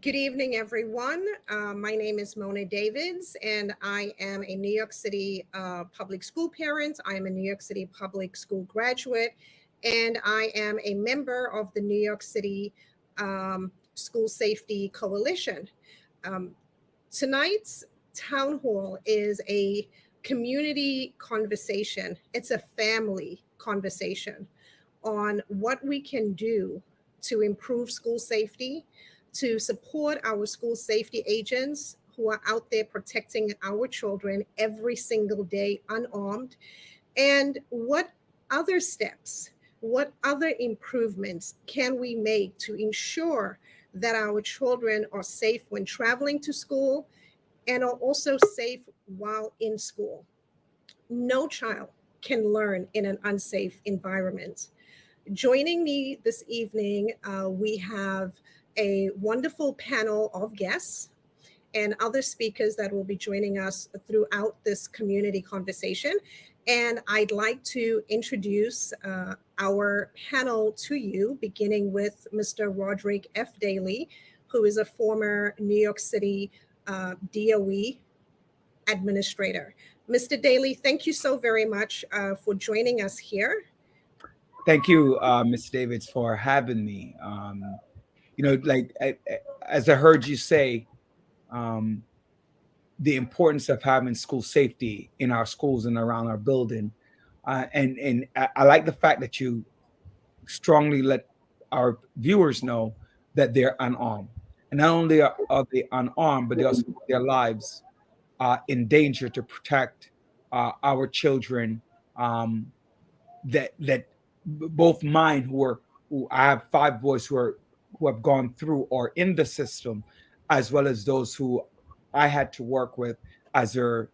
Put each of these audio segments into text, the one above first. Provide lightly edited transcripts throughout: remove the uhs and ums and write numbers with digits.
Good evening, everyone. My name is Mona Davids, and I am a New York City public school parent. I am a New York City public school graduate, and I am a member of the New York City School Safety Coalition. Um, Tonight's town hall is a community conversation, it's a family conversation on what we can do to improve school safety, to support our school safety agents who are out there protecting our children every single day unarmed, and what other steps, what other improvements can we make to ensure that our children are safe when traveling to school and are also safe while in school. No child can learn in an unsafe environment. Joining me this evening, we have a wonderful panel of guests and other speakers that will be joining us throughout this community conversation. And I'd like to introduce our panel to you, beginning with Mr. Rodrick F. Daley, who is a former New York City DOE administrator. Mr. Daley, thank you so very much for joining us here. Thank you, Ms. Davids, for having me. As I heard you say, um, the importance of having school safety in our schools and around our building, and I like the fact that you strongly let our viewers know that they're unarmed, and not only are they unarmed, but they also put their lives in danger to protect our children. That both mine who I have 5 boys who have gone through or in the system, as well as those who I had to work with as a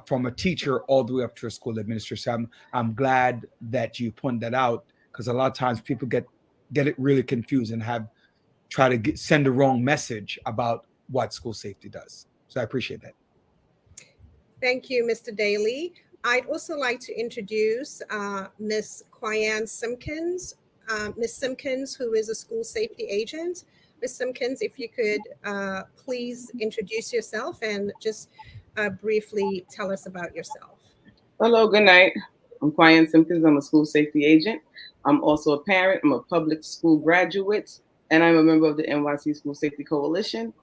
from a teacher all the way up to a school administrator. So I'm glad that you pointed that out, because a lot of times people get it really confused and have try to send the wrong message about what school safety does. So I appreciate that. Thank you, Mr. Daley. I'd also like to introduce Ms. Quiann Simpkins. Ms. Simpkins, who is a school safety agent. Ms. Simpkins, if you could please introduce yourself and just briefly tell us about yourself. Hello, good night. I'm Quiann Simpkins. I'm a school safety agent. I'm also a parent. I'm a public school graduate, and I'm a member of the NYC School Safety Coalition.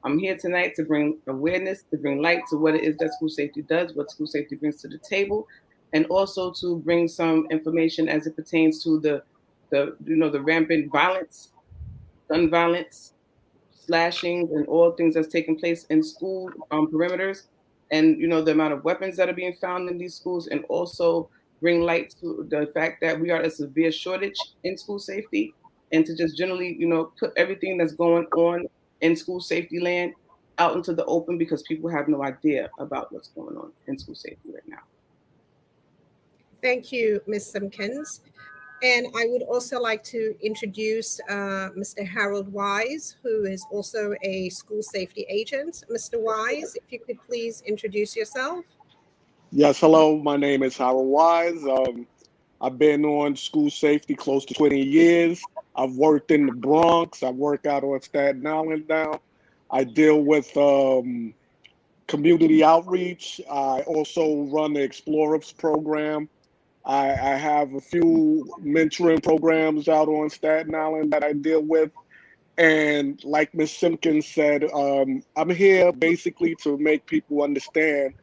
I'm here tonight to bring awareness, to bring light to what it is that school safety does, what school safety brings to the table, and also to bring some information as it pertains to the rampant violence, gun violence, slashings, and all things that's taking place in school perimeters, and the amount of weapons that are being found in these schools, and also bring light to the fact that we are a severe shortage in school safety, and to just generally put everything that's going on in school safety land out into the open, because people have no idea about what's going on in school safety right now. Thank you, Ms. Simpkins. And I would also like to introduce Mr. Harold Wise, who is also a school safety agent. Mr. Wise, if you could please introduce yourself. Yes, hello. My name is Harold Wise. I've been on school safety close to 20 years. I've worked in the Bronx. I work out on Staten Island now. I deal with community outreach. I also run the Explorers program. I have a few mentoring programs out on Staten Island that I deal with. And like Ms. Simpkins said, I'm here basically to make people understand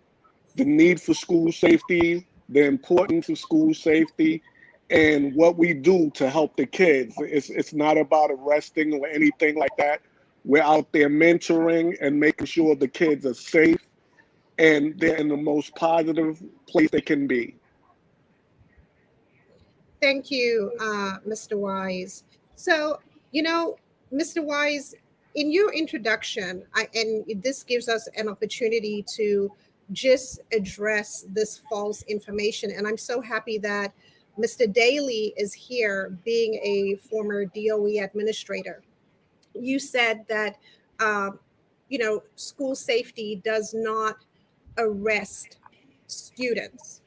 the need for school safety, the importance of school safety, and what we do to help the kids. It's not about arresting or anything like that. We're out there mentoring and making sure the kids are safe and they're in the most positive place they can be. Thank you, Mr. Wise. So, Mr. Wise, in your introduction, and this gives us an opportunity to just address this false information. And I'm so happy that Mr. Daley is here, being a former DOE administrator. You said that, school safety does not arrest students.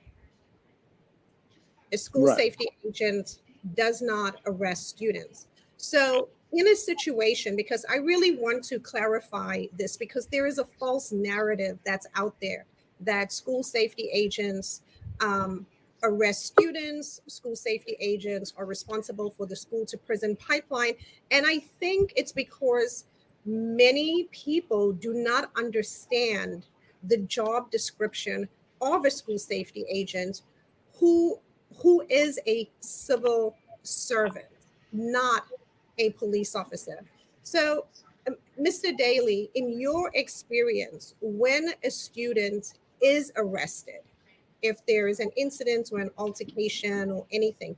A school Right. safety agent does not arrest students. So in a situation, because I really want to clarify this, because there is a false narrative that's out there that school safety agents arrest students, school safety agents are responsible for the school to prison pipeline. And I think it's because many people do not understand the job description of a school safety agent who is a civil servant, not a police officer. So, Mr. Daley, in your experience, when a student is arrested, if there is an incident or an altercation or anything,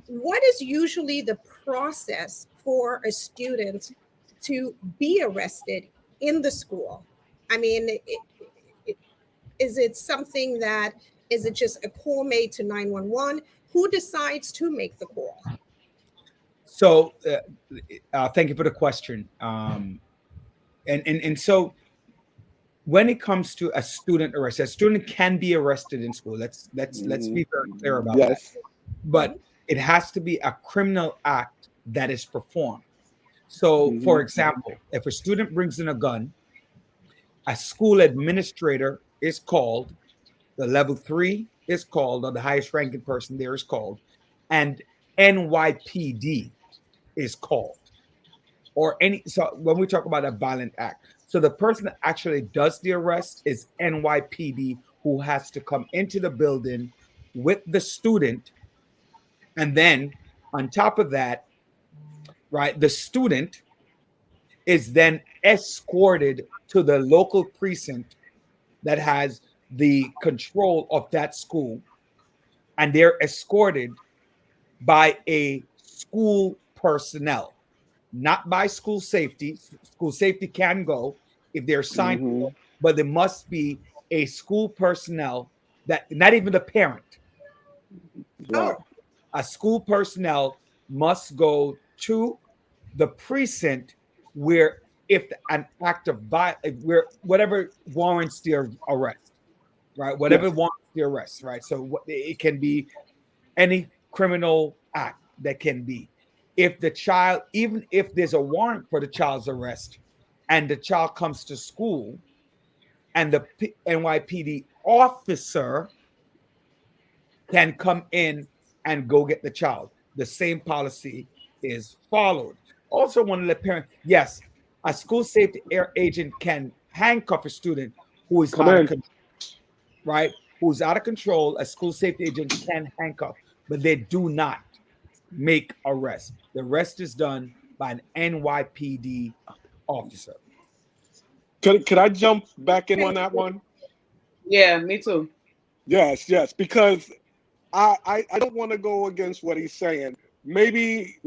what is usually the process for a student to be arrested in the school? I mean, is it something that, is it just a call made to 911? Who decides to make the call? So, thank you for the question. And so, when it comes to a student arrest, a student can be arrested in school. Let's be very clear about that. But it has to be a criminal act that is performed. So, for example, if a student brings in a gun, a school administrator is called, the level 3 is called, or the highest ranking person there is called, and NYPD is called. So when we talk about a violent act, so the person that actually does the arrest is NYPD, who has to come into the building with the student. And then on top of that, right, the student is then escorted to the local precinct that has the control of that school. And they're escorted by a school personnel, not by school safety. School safety can go if they're signed, but there must be a school personnel, that not even the parent. Oh, A school personnel must go to the precinct where, if an act of violence, where whatever warrants the arrest, right? Whatever warrants the arrest, right? So it can be any criminal act that can be. If the child, even if there's a warrant for the child's arrest, and the child comes to school, and the NYPD officer can come in and go get the child, the same policy is followed. Also, one of the parents, yes, a school safety agent can handcuff a student who is out of control, right? Who's out of control. A school safety agent can handcuff, but they do not make arrest. The rest is done by an NYPD officer. Could I jump back in on that one? Yeah, me too. Yes, because I don't want to go against what he's saying. Maybe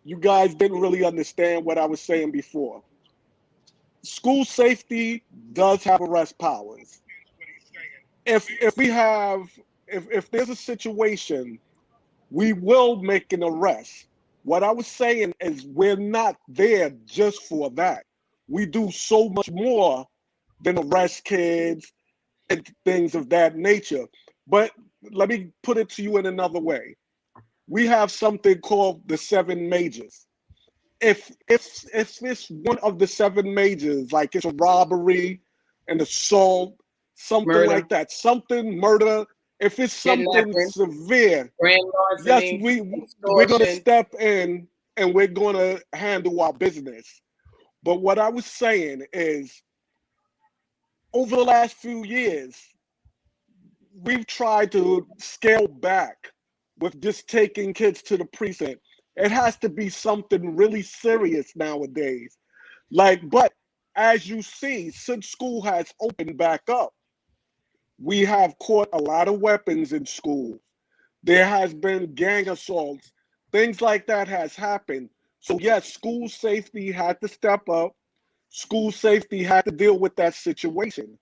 you guys didn't really understand what I was saying before. School safety does have arrest powers. If there's a situation, we will make an arrest. What I was saying is we're not there just for that. We do so much more than arrest kids and things of that nature. But let me put it to you in another way. We have something called the 7 majors. If it's one of the 7 majors, like it's a robbery, an assault, something like that, murder, if it's something severe, yes, we're going to step in and we're going to handle our business. But what I was saying is, over the last few years, we've tried to scale back with just taking kids to the precinct. It has to be something really serious nowadays. But as you see, since school has opened back up, we have caught a lot of weapons in schools. There has been gang assaults. Things like that has happened. So yes, school safety had to step up. School safety had to deal with that situation.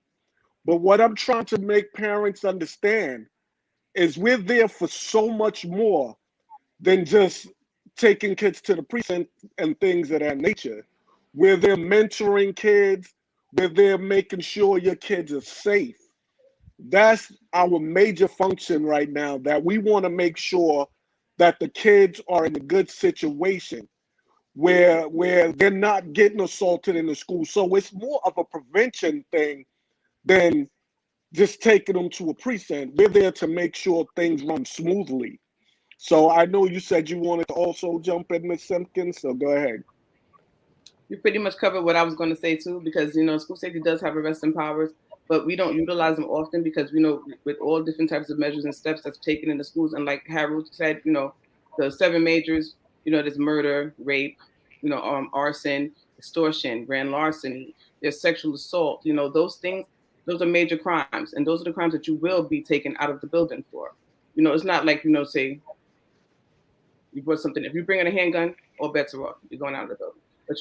But what I'm trying to make parents understand is we're there for so much more than just taking kids to the precinct and things of that nature. We're there mentoring kids. We're there making sure your kids are safe. That's our major function right now, that we want to make sure that the kids are in a good situation. where they're not getting assaulted in the school. So it's more of a prevention thing than just taking them to a precinct. We're there to make sure things run smoothly. So I know you said you wanted to also jump in, Ms. Simpkins, so go ahead. You pretty much covered what I was going to say too, because school safety does have arresting powers, but we don't utilize them often because with all different types of measures and steps that's taken in the schools, and like Harold said, the 7 majors, there's murder, rape, arson, extortion, grand larceny, there's sexual assault, those things, those are major crimes, and those are the crimes that you will be taken out of the building for. It's not like say you brought something. If you bring in a handgun, all bets are off. You're going out of the building. But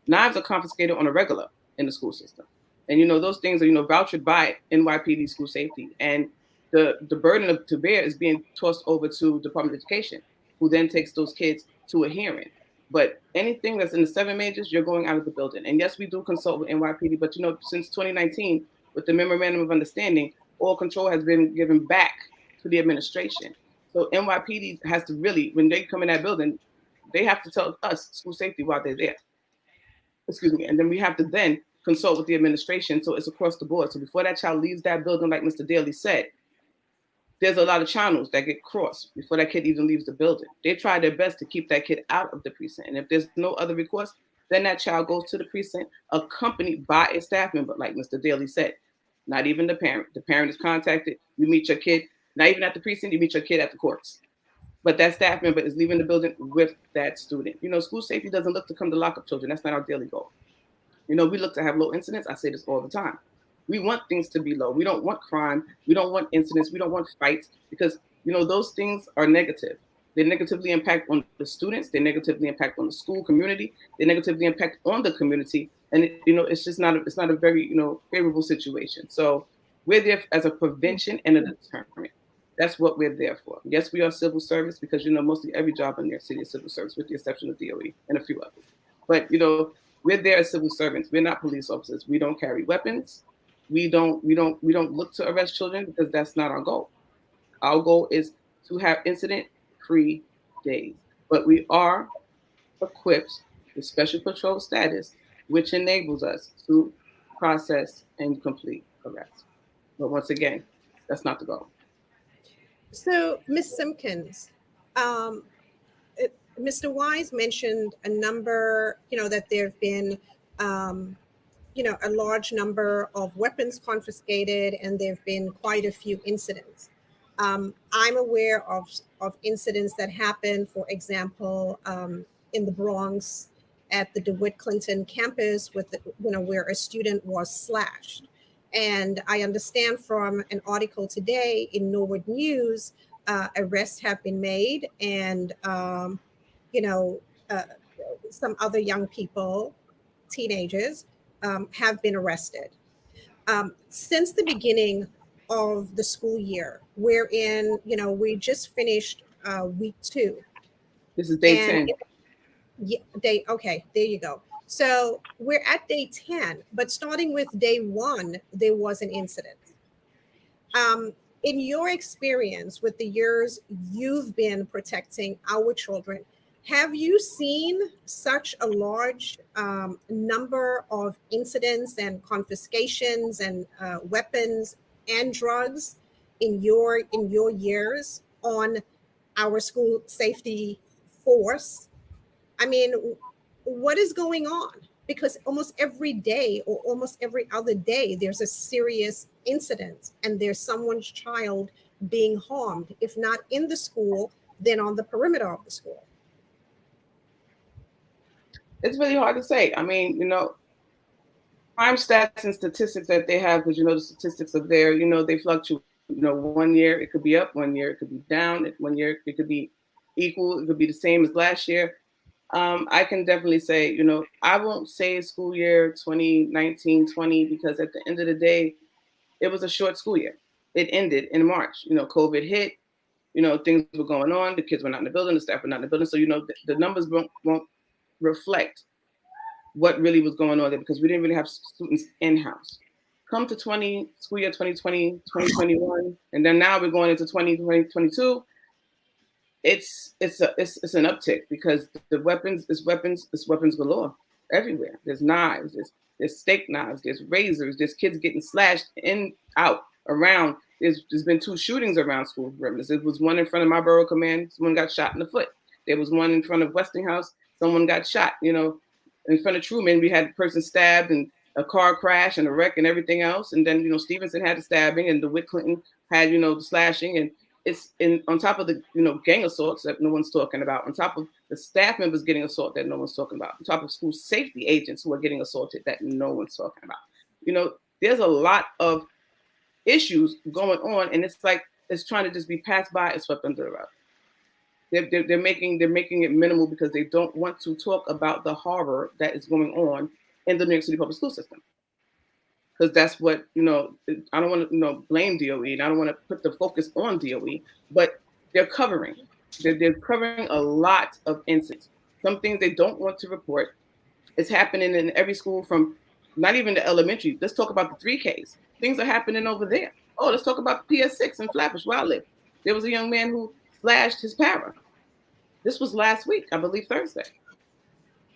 knives are confiscated on a regular in the school system, and those things are vouchered by NYPD school safety, and the burden to bear is being tossed over to Department of Education, who then takes those kids to a hearing. But anything that's in the 7 majors, you're going out of the building. And yes, we do consult with NYPD, but since 2019, with the Memorandum of Understanding, all control has been given back to the administration. So NYPD has to really, when they come in that building, they have to tell us school safety while they're there. Excuse me. And then we have to then consult with the administration. So it's across the board. So before that child leaves that building, like Mr. Daley said, there's a lot of channels that get crossed before that kid even leaves the building. They try their best to keep that kid out of the precinct. And if there's no other recourse, then that child goes to the precinct accompanied by a staff member, like Mr. Daley said. Not even the parent. The parent is contacted. You meet your kid. Not even at the precinct, you meet your kid at the courts. But that staff member is leaving the building with that student. School safety doesn't look to come to lock up children. That's not our daily goal. We look to have low incidents. I say this all the time. We want things to be low. We don't want crime. We don't want incidents. We don't want fights because, those things are negative. They negatively impact on the students. They negatively impact on the school community. They negatively impact on the community. And, it's just not a very, favorable situation. So we're there as a prevention and a deterrent. That's what we're there for. Yes, we are civil service because, mostly every job in New York City is civil service with the exception of DOE and a few others. But, we're there as civil servants. We're not police officers. We don't carry weapons. We don't look to arrest children because that's not our goal. Our goal is to have incident-free days. But we are equipped with special patrol status, which enables us to process and complete arrests. But once again, that's not the goal. So, Ms. Simpkins, Mr. Wise mentioned a number, that there have been, a large number of weapons confiscated, and there have been quite a few incidents. I'm aware of incidents that happened, for example, in the Bronx at the DeWitt Clinton campus with, where a student was slashed. And I understand from an article today in Norwood News, arrests have been made, and some other young people, teenagers, have been arrested. Since the beginning of the school year, wherein, we just finished week 2. This is day 10. Okay, there you go. So we're at day 10, but starting with day 1, there was an incident. In your experience with the years you've been protecting our children, have you seen such a large number of incidents and confiscations and weapons and drugs in your years on our school safety force? I mean, what is going on? Because almost every day or almost every other day, there's a serious incident and there's someone's child being harmed, if not in the school, then on the perimeter of the school. It's really hard to say. I mean, crime stats and statistics that they have, because, the statistics are there, they fluctuate. 1 year it could be up, 1 year it could be down, 1 year it could be equal, it could be the same as last year. I can definitely say, I won't say school year 2019-20 because at the end of the day, it was a short school year. It ended in March. COVID hit, things were going on. The kids were not in the building, the staff were not in the building. So, the numbers won't reflect what really was going on there because we didn't really have students in-house. Come to school year 2020, 2021, and then now we're going into 2022. it's an uptick because the weapons galore everywhere. There's knives, there's steak knives, there's razors, there's kids getting slashed in, out, around. There's been 2 shootings around school perimeters. There was one in front of my borough command, someone got shot in the foot. There was one in front of Westinghouse, someone got shot. In front of Truman, we had a person stabbed and a car crash and a wreck and everything else. And then, Stevenson had the stabbing and DeWitt Clinton had, the slashing. And it's on top of the, gang assaults that no one's talking about, on top of the staff members getting assaulted that no one's talking about, on top of school safety agents who are getting assaulted that no one's talking about. There's a lot of issues going on, and it's like it's trying to just be passed by and swept under the rug. They're making it minimal because they don't want to talk about the horror that is going on in the New York City public school system. Because that's what, I don't want to blame DOE, and I don't want to put the focus on DOE, but they're covering. They're covering a lot of incidents. Some things they don't want to report. It's happening in every school, from not even the elementary. Let's talk about the 3Ks. Things are happening over there. Oh, let's talk about PS6 in Flatbush, where I live. There was a young man who slashed his para. This was last week, I believe Thursday.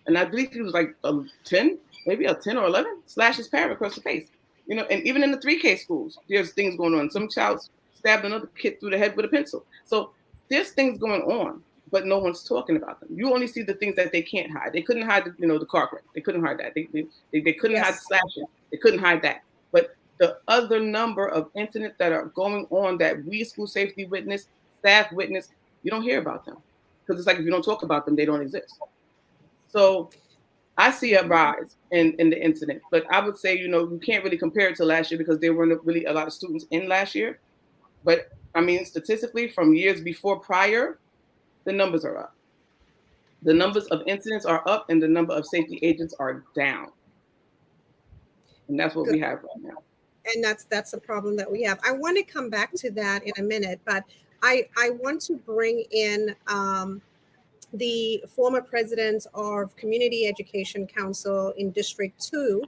And I believe he was like 10, maybe a 10 or 11, slashed his para across the face. And even in the 3K schools, there's things going on. Some child stabbed another kid through the head with a pencil. So there's things going on, but no one's talking about them. You only see the things that they can't hide. They couldn't hide, the car crash. They couldn't hide that. They couldn't hide the slashing. They couldn't hide that. But the other number of incidents that are going on that we school safety witness, staff witness, you don't hear about them. Because it's like if you don't talk about them, they don't exist. So I see a rise in the incident, but I would say, you can't really compare it to last year because there weren't really a lot of students in last year. But I mean, statistically, from years before prior, the numbers are up. The numbers of incidents are up and the number of safety agents are down. And that's what we have right now. And that's a problem that we have. I want to come back to that in a minute, but I want to bring in the former president of Community Education Council in District 2,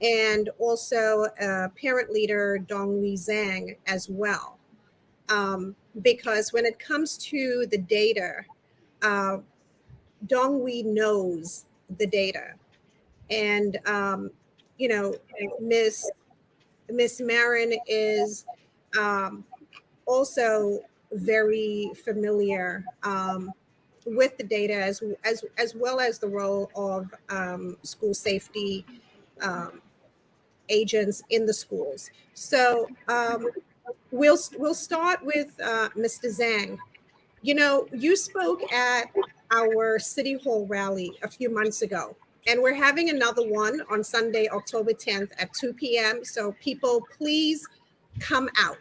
and also parent leader Donghui Zhang as well. Because when it comes to the data, Donghui knows the data. And, Miss Marin is also very familiar with the data as well as the role of school safety agents in the schools. So we'll start with Mr. Zhang. You spoke at our City Hall rally a few months ago, and we're having another one on Sunday, October 10th at 2 p.m. So people, please come out.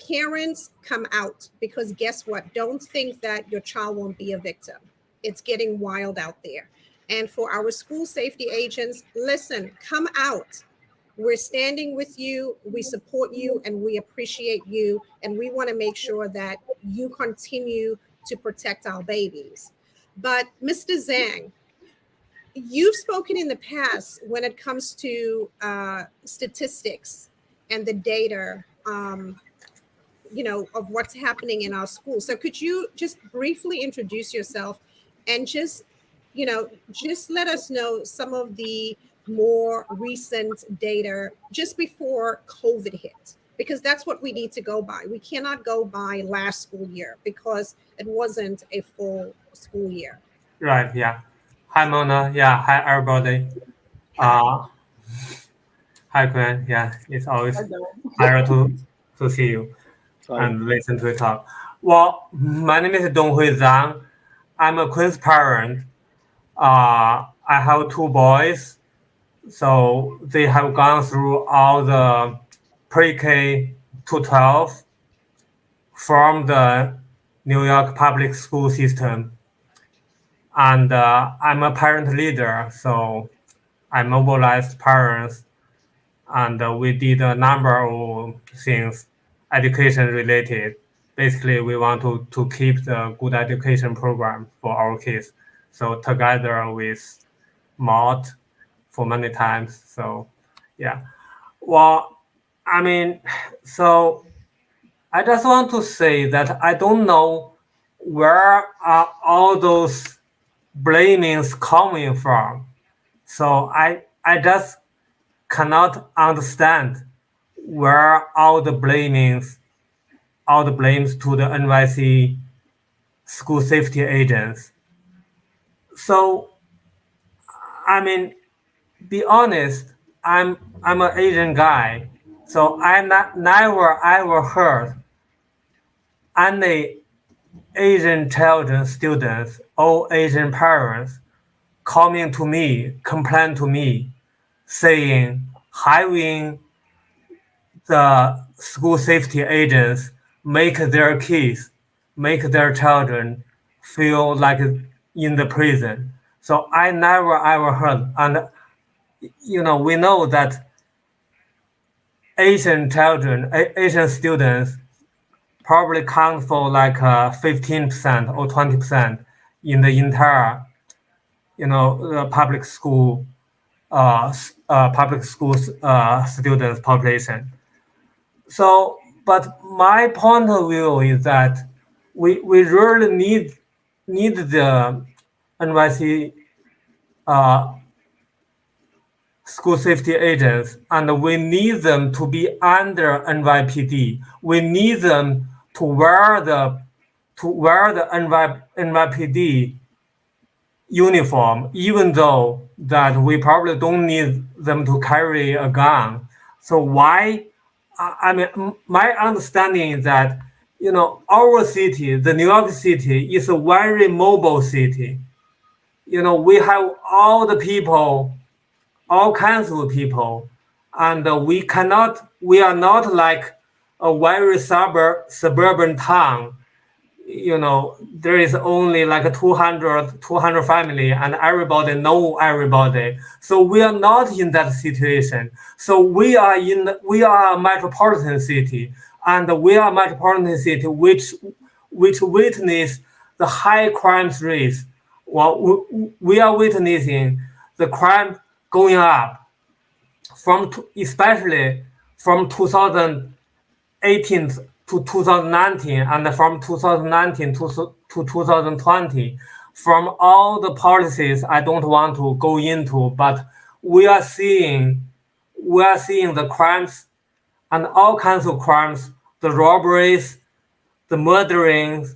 Parents, come out, because guess what? Don't think that your child won't be a victim. It's getting wild out there. And for our school safety agents, listen, come out. We're standing with you, we support you, and we appreciate you. And we want to make sure that you continue to protect our babies. But Mr. Zhang, you've spoken in the past when it comes to statistics and the data, of what's happening in our schools. So could you just briefly introduce yourself and just let us know some of the more recent data just before COVID hit, because that's what we need to go by. We cannot go by last school year because it wasn't a full school year. Right, yeah. Hi, Mona. Yeah, hi, everybody. Hi, Quiann. Yeah, it's always pleasure to see you and listen to you talk. Well, my name is Donghui Zhang. I'm a Queen's parent. I have 2 boys. So they have gone through all the pre-K to 12 from the New York public school system. And I'm a parent leader, so I mobilized parents, and we did a number of things education related. Basically, we want to keep the good education program for our kids. So together with Mott for many times. So yeah. Well, I mean, so I just want to say that I don't know where are all those blamings coming from? So I just cannot understand where all the blames to the NYC school safety agents. So, I mean, be honest, I'm an Asian guy, so I never ever heard any Asian children, students, or Asian parents coming to me, complain to me, saying having the school safety agents make their kids, make their children feel like in the prison. So I never ever heard, and we know that Asian children, Asian students probably count for like 15% or 20% in the entire, public school students population. So, but my point of view is that we really need the NYC school safety agents, and we need them to be under NYPD. We need them to wear the NYPD uniform, even though that we probably don't need them to carry a gun. So why? I mean, my understanding is that, our city, the New York City, is a very mobile city. We have all the people, all kinds of people, and we are not like a very suburban town. There is only like 200 family and everybody know everybody. So we are not in that situation. So we are a metropolitan city, and we are a metropolitan city which witness the high crime rates. Well, we are witnessing the crime going up especially from 2018 to 2019, and from 2019 to 2020, from all the policies I don't want to go into, but we are seeing the crimes and all kinds of crimes, the robberies, the murderings,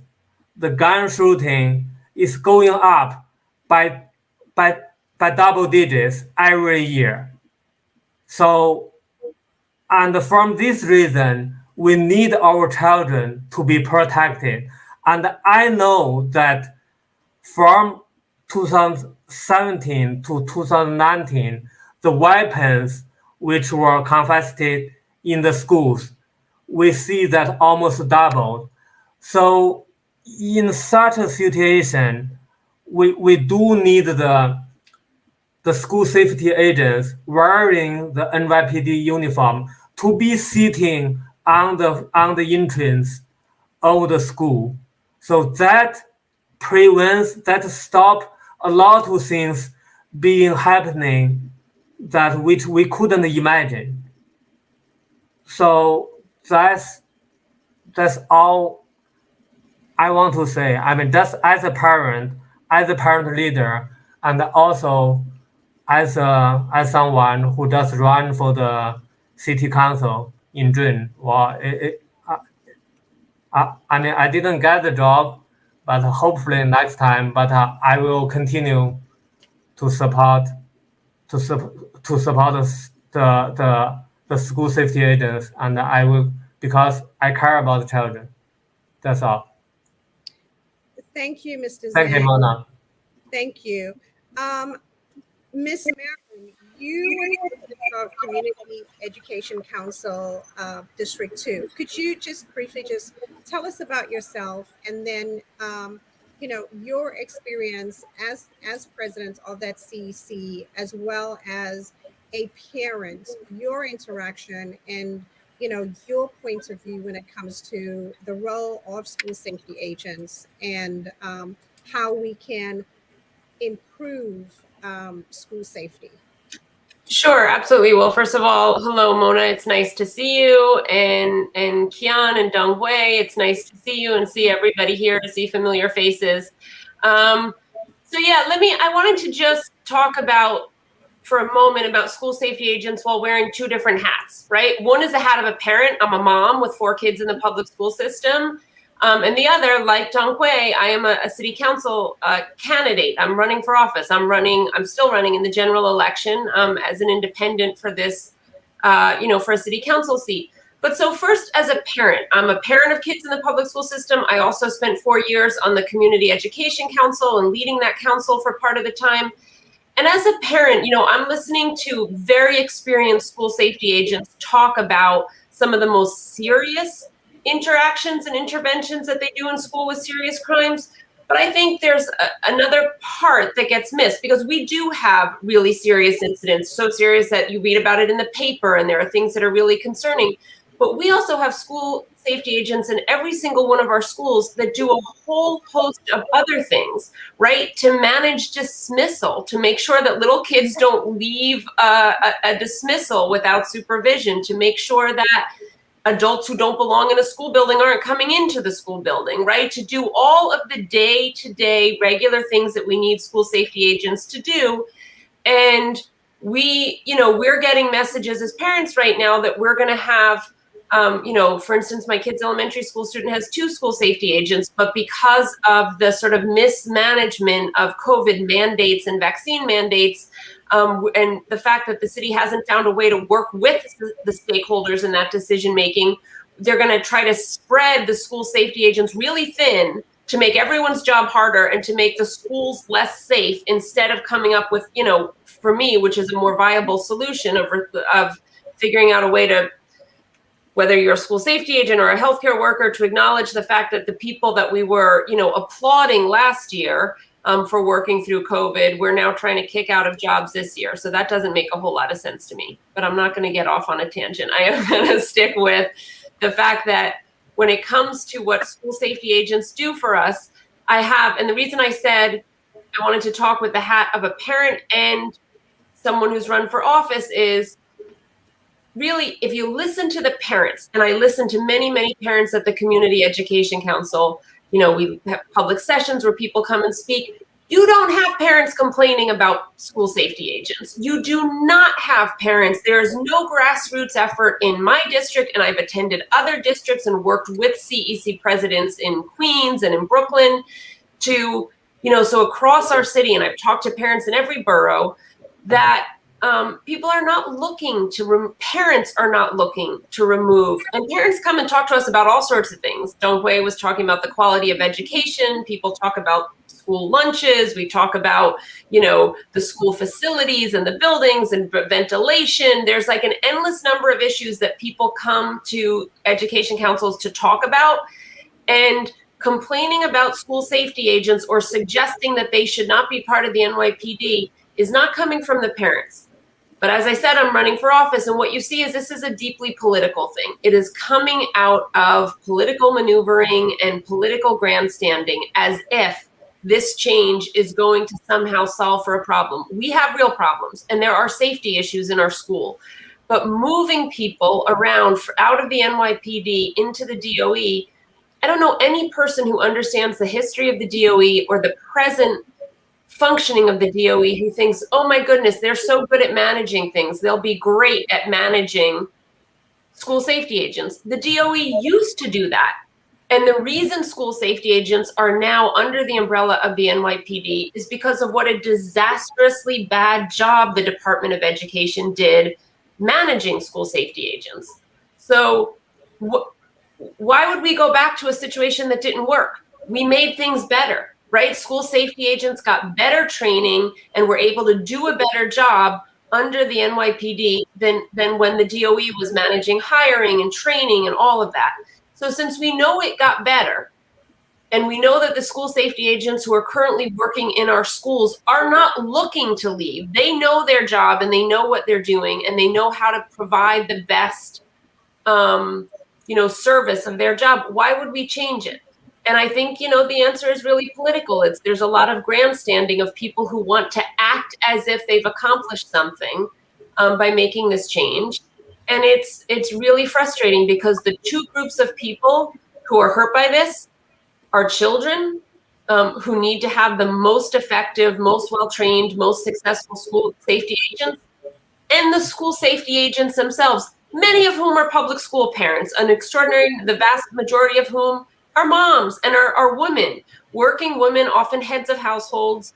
the gun shooting is going up by double digits every year. So, and from this reason, we need our children to be protected. And I know that from 2017 to 2019, the weapons which were confiscated in the schools, we see that almost doubled. So in such a situation, we do need the school safety agents wearing the NYPD uniform to be sitting on the entrance of the school. So that stop a lot of things being happening that which we couldn't imagine. So that's all I want to say. I mean, just as a parent leader, and also as someone who does run for the city council in June. Well, I mean, I didn't get the job, but hopefully next time. But I will continue to support the school safety agents, and I will, because I care about the children. That's all. Thank you, Mr. Thank you, Mona. Thank you. Ms. Marin, you are the president of Community Education Council District 2. Could you just briefly just tell us about yourself, and then your experience as president of that CEC, as well as a parent, your interaction and your point of view when it comes to the role of school safety agents, and how we can improve school safety. Sure, absolutely. Well, first of all, hello, Mona. It's nice to see you, and Quiann and Donghui. It's nice to see you and see everybody here, to see familiar faces. So yeah, I wanted to just talk about for a moment about school safety agents while wearing two different hats, right? One is the hat of a parent. I'm a mom with 4 kids in the public school system. And the other, like Donghui, I am a city council candidate. I'm running for office. I'm still running in the general election as an independent for this, for a city council seat. But so first, as a parent, I'm a parent of kids in the public school system. I also spent 4 years on the Community Education Council and leading that council for part of the time. And as a parent, I'm listening to very experienced school safety agents talk about some of the most serious interactions and interventions that they do in school with serious crimes. But I think there's another part that gets missed, because we do have really serious incidents, so serious that you read about it in the paper and there are things that are really concerning. But we also have school safety agents in every single one of our schools that do a whole host of other things, right? To manage dismissal, to make sure that little kids don't leave a dismissal without supervision, to make sure that adults who don't belong in a school building aren't coming into the school building, right? To do all of the day-to-day regular things that we need school safety agents to do. And we're getting messages as parents right now that we're going to have, for instance, my kid's elementary school student has 2 school safety agents, but because of the sort of mismanagement of COVID mandates and vaccine mandates, and the fact that the city hasn't found a way to work with the stakeholders in that decision making, they're going to try to spread the school safety agents really thin to make everyone's job harder and to make the schools less safe, instead of coming up with, for me, which is a more viable solution of figuring out a way to, whether you're a school safety agent or a healthcare worker, to acknowledge the fact that the people that we were, applauding last year for working through COVID, we're now trying to kick out of jobs this year. So that doesn't make a whole lot of sense to me, but I'm not going to get off on a tangent. I am going to stick with the fact that when it comes to what school safety agents do for us, and the reason I said I wanted to talk with the hat of a parent and someone who's run for office is, really, if you listen to the parents, and I listen to many, many parents at the Community Education Council, we have public sessions where people come and speak. You don't have parents complaining about school safety agents. You do not have parents. There is no grassroots effort in my district, and I've attended other districts and worked with CEC presidents in Queens and in Brooklyn to, so across our city, and I've talked to parents in every borough, that people are not looking to, parents are not looking to remove, and parents come and talk to us about all sorts of things. Donghui was talking about the quality of education. People talk about school lunches. We talk about, the school facilities and the buildings and ventilation. There's like an endless number of issues that people come to education councils to talk about, and complaining about school safety agents or suggesting that they should not be part of the NYPD is not coming from the parents. But as I said, I'm running for office, and what you see is this is a deeply political thing. It is coming out of political maneuvering and political grandstanding, as if this change is going to somehow solve for a problem. We have real problems, and there are safety issues in our school. But moving people around out of the NYPD into the DOE, I don't know any person who understands the history of the DOE or the present functioning of the DOE who thinks, oh my goodness, they're so good at managing things. They'll be great at managing school safety agents. The DOE used to do that. And the reason school safety agents are now under the umbrella of the NYPD is because of what a disastrously bad job the Department of Education did managing school safety agents. So why would we go back to a situation that didn't work? We made things better, right? School safety agents got better training and were able to do a better job under the NYPD than when the DOE was managing hiring and training and all of that. So since we know it got better, and we know that the school safety agents who are currently working in our schools are not looking to leave. They know their job and they know what they're doing and they know how to provide the best, service of their job. Why would we change it? And I think, the answer is really political. There's a lot of grandstanding of people who want to act as if they've accomplished something. by making this change. And it's really frustrating because the two groups of people who are hurt by this are children who need to have the most effective, most well-trained, most successful school safety agents, and the school safety agents themselves, many of whom are public school parents, the vast majority of whom are moms and are women, working women, often heads of households,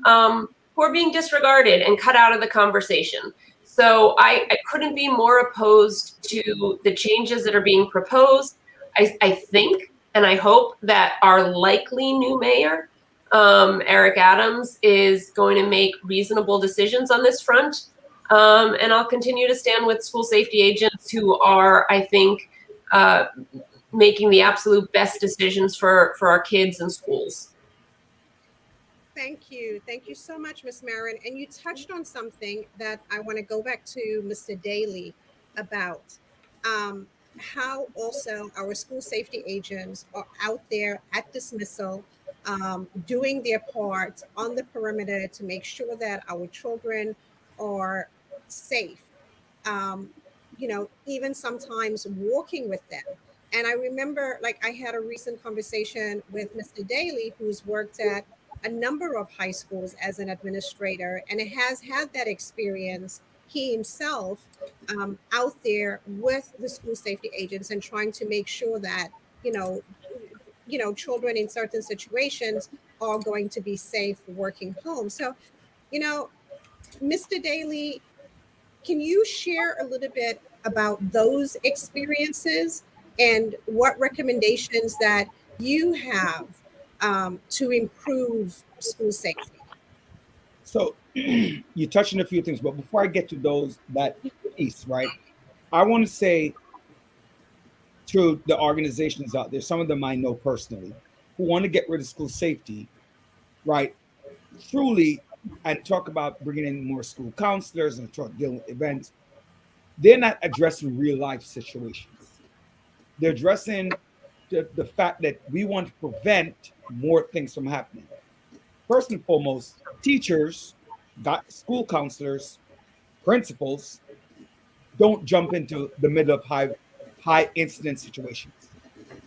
who are being disregarded and cut out of the conversation. So I couldn't be more opposed to the changes that are being proposed. I think and I hope that our likely new mayor, Eric Adams, is going to make reasonable decisions on this front. And I'll continue to stand with school safety agents who are, I think, making the absolute best decisions for our kids and schools. Thank you. Thank you so much, Ms. Marin. And you touched on something that I want to go back to Mr. Daley about. How also our school safety agents are out there at dismissal, doing their part on the perimeter to make sure that our children are safe. Even sometimes walking with them. And I remember, like, I had a recent conversation with Mr. Daley, who's worked at a number of high schools as an administrator, and it has had that experience he himself out there with the school safety agents and trying to make sure that children in certain situations are going to be safe working home. So, Mr. Daley, can you share a little bit about those experiences and what recommendations that you have to improve school safety? So you touched on a few things, but before I get to that piece, right, I want to say to the organizations out there, some of them I know personally, who want to get rid of school safety, right, truly, and talk about bringing in more school counselors and dealing with events, they're not addressing real life situations. They're addressing the fact that we want to prevent more things from happening. First and foremost, teachers, school counselors, principals don't jump into the middle of high incident situations.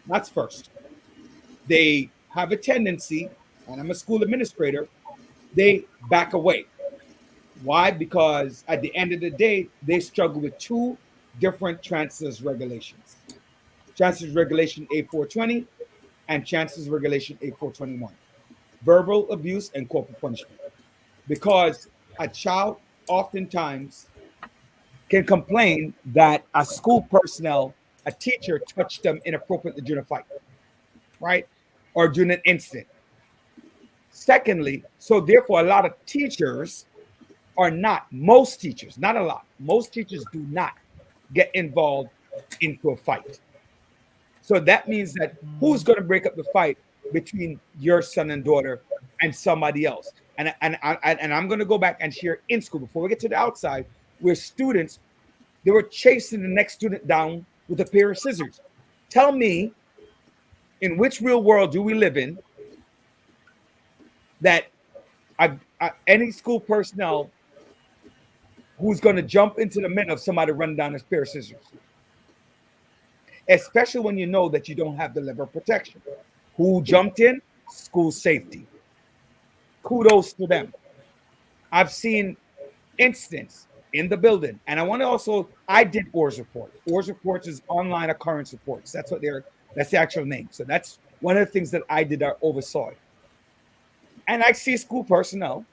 That's first. They have a tendency, and I'm a school administrator, they back away. Why? Because at the end of the day, they struggle with two different chances regulations. Chances regulation A420 and chances regulation A421. Verbal abuse and corporal punishment. Because a child oftentimes can complain that a school personnel, a teacher touched them inappropriately during a fight, right? Or during an incident. Secondly, so therefore a lot of teachers are not, most teachers, not a lot, most teachers do not get involved into a fight. So that means that who's going to break up the fight between your son and daughter and somebody else? And I'm going to go back and share in school before we get to the outside, where students, they were chasing the next student down with a pair of scissors. Tell me, in which real world do we live in that any school personnel who's going to jump into the middle of somebody running down a pair of scissors? Especially when you know that you don't have the level of protection. Who jumped in? School safety. Kudos to them. I've seen incidents in the building, and I did ORS report. ORS reports is online occurrence reports. That's the actual name. So that's one of the things that I did. I oversaw it. And I see school personnel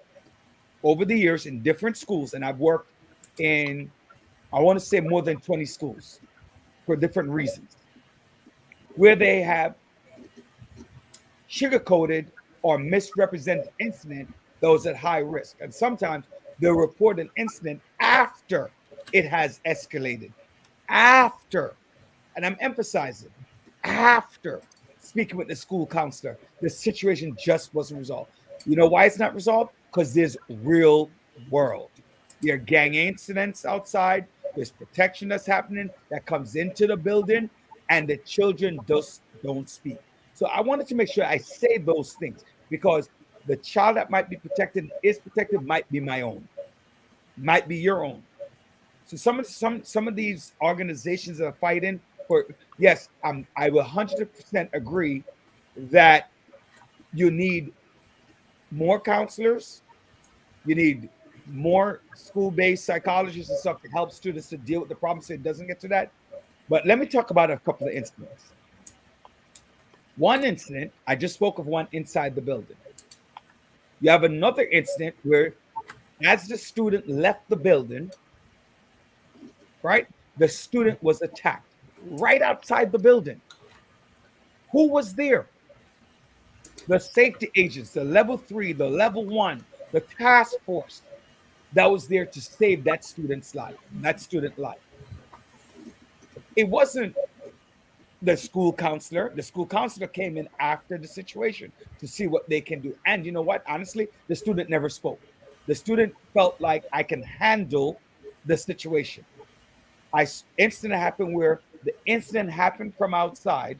over the years in different schools, and I've worked in, I want to say, more than 20 schools for different reasons, where they have sugarcoated or misrepresented incident those at high risk. And sometimes they'll report an incident after it has escalated. After, and I'm emphasizing, after speaking with the school counselor, the situation just wasn't resolved. You know why it's not resolved? Because there's real world. There are gang incidents outside. There's protection that's happening that comes into the building, and the children just don't speak. So I wanted to make sure I say those things, because the child that might be protected is protected might be my own, might be your own. So some of these organizations that are fighting for, yes, I will 100% agree that you need more counselors, you need more school-based psychologists and stuff to help students to deal with the problem so it doesn't get to that. But let me talk about a couple of incidents. One incident, I just spoke of one inside the building. You have another incident where, as the student left the building, right, the student was attacked right outside the building. Who was there? The safety agents, the level 3, the level 1, the task force that was there to save that student's life, that student life. It wasn't the school counselor. The school counselor came in after the situation to see what they can do. And you know what? Honestly, the student never spoke. The student felt like, I can handle the situation. Incident happened where the incident happened from outside.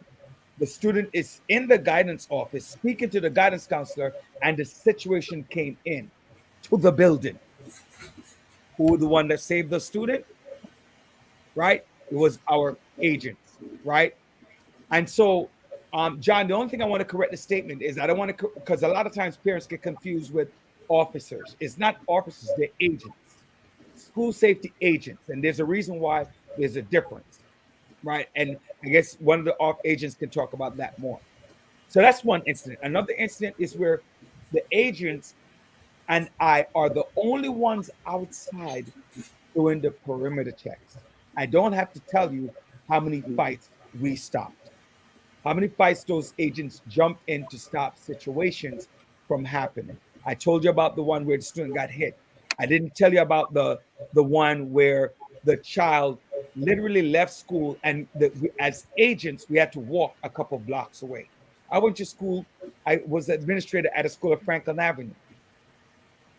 The student is in the guidance office speaking to the guidance counselor, and the situation came in to the building. Who was the one that saved the student? Right? It was our agents, right? And so, John, the only thing I want to correct the statement is I don't want to, because a lot of times parents get confused with officers. It's not officers, they're agents, school safety agents. And there's a reason why there's a difference, right? And I guess one of the agents can talk about that more. So that's one incident. Another incident is where the agents and I are the only ones outside doing the perimeter checks. I don't have to tell you how many fights we stopped, how many fights those agents jumped in to stop situations from happening. I told you about the one where the student got hit. I didn't tell you about the one where the child literally left school, and as agents, we had to walk a couple of blocks away. I went to school. I was administrator at a school at Franklin Avenue.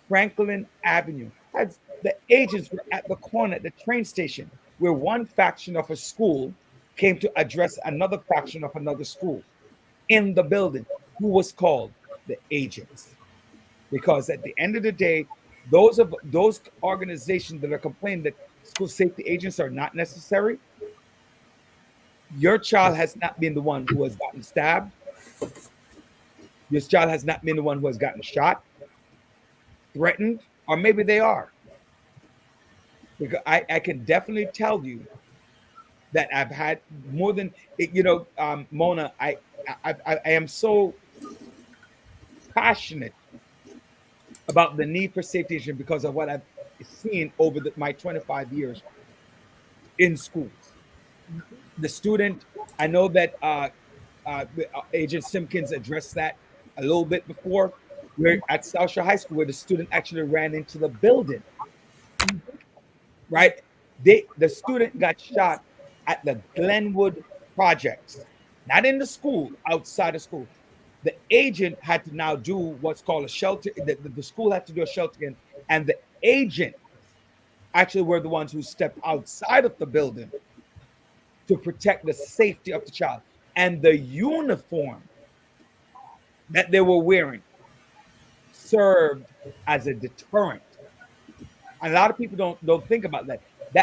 Franklin Avenue. The agents were at the corner at the train station where one faction of a school came to address another faction of another school in the building. Who was called? The agents. Because at the end of the day, those organizations that are complaining that school safety agents are not necessary, your child has not been the one who has gotten stabbed. Your child has not been the one who has gotten shot, threatened, or maybe they are. Because I can definitely tell you that I've had more than, Mona, I am so passionate about the need for safety agents because of what I've seen over my 25 years in schools. The student, I know that Agent Simpkins addressed that a little bit before. We're at South Shore High School where the student actually ran into the building, right? The student got shot at the Glenwood projects, not in the school, outside of school. The agent had to now do what's called a shelter. The school had to do a shelter, and the agent actually were the ones who stepped outside of the building to protect the safety of the child. And the uniform that they were wearing served as a deterrent. And a lot of people don't think about that.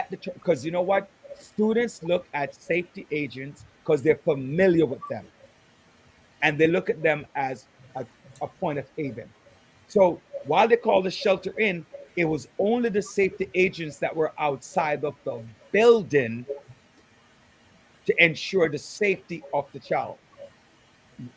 Because you know what? Students look at safety agents because they're familiar with them. And they look at them as a point of haven. So while they call the shelter in, it was only the safety agents that were outside of the building to ensure the safety of the child.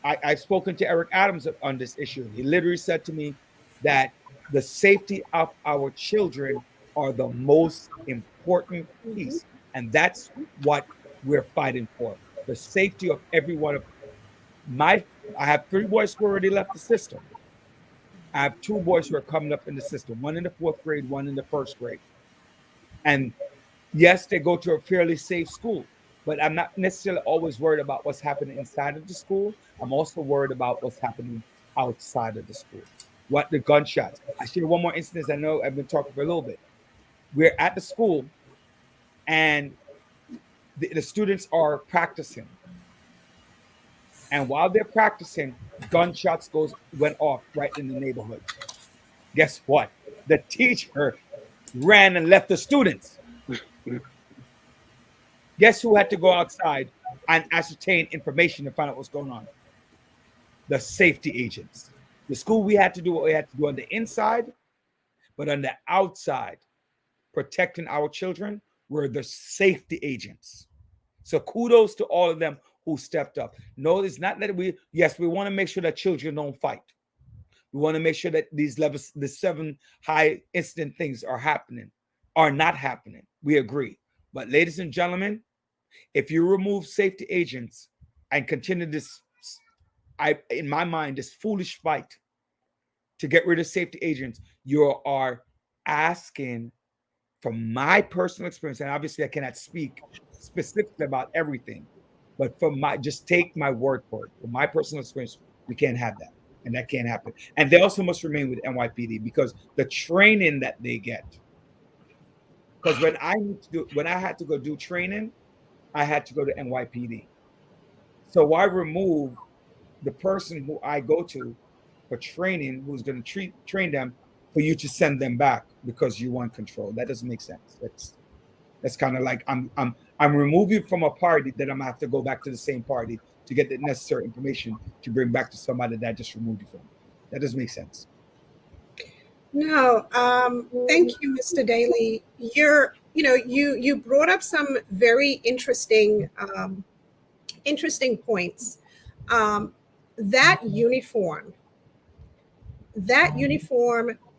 I've spoken to Eric Adams on this issue. He literally said to me that the safety of our children are the most important piece. And that's what we're fighting for. The safety of every one of I have 3 boys who already left the system. I have 2 boys who are coming up in the system, one in the 4th grade, one in the 1st grade. And yes, they go to a fairly safe school, but I'm not necessarily always worried about what's happening inside of the school. I'm also worried about what's happening outside of the school. What the gunshots. I share one more instance. I know I've been talking for a little bit. We're at the school and the students are practicing. And while they're practicing, gunshots went off right in the neighborhood. Guess what? The teacher ran and left the students. Guess who had to go outside and ascertain information to find out what's going on? The safety agents. The school, we had to do what we had to do on the inside, but on the outside, protecting our children, were the safety agents. So kudos to all of them who stepped up. No, it's not that we want to make sure that children don't fight. We want to make sure that these levels, the 7 high incident things are not happening. We agree. But ladies and gentlemen, if you remove safety agents and continue this, in my mind, this foolish fight to get rid of safety agents, you are asking, from my personal experience, and obviously I cannot speak specifically about everything, but just take my word for it. From my personal experience, we can't have that, and that can't happen. And they also must remain with NYPD because the training that they get. Because when I had to go do training, I had to go to NYPD. So why remove the person who I go to for training, who's going to train them, for you to send them back because you want control? That doesn't make sense. That's kind of like I'm removing from a party that I'm gonna have to go back to the same party to get the necessary information to bring back to somebody that I just removed you from. That doesn't make sense. No, thank you, Mr. Daley. You brought up some very interesting points. That uniform,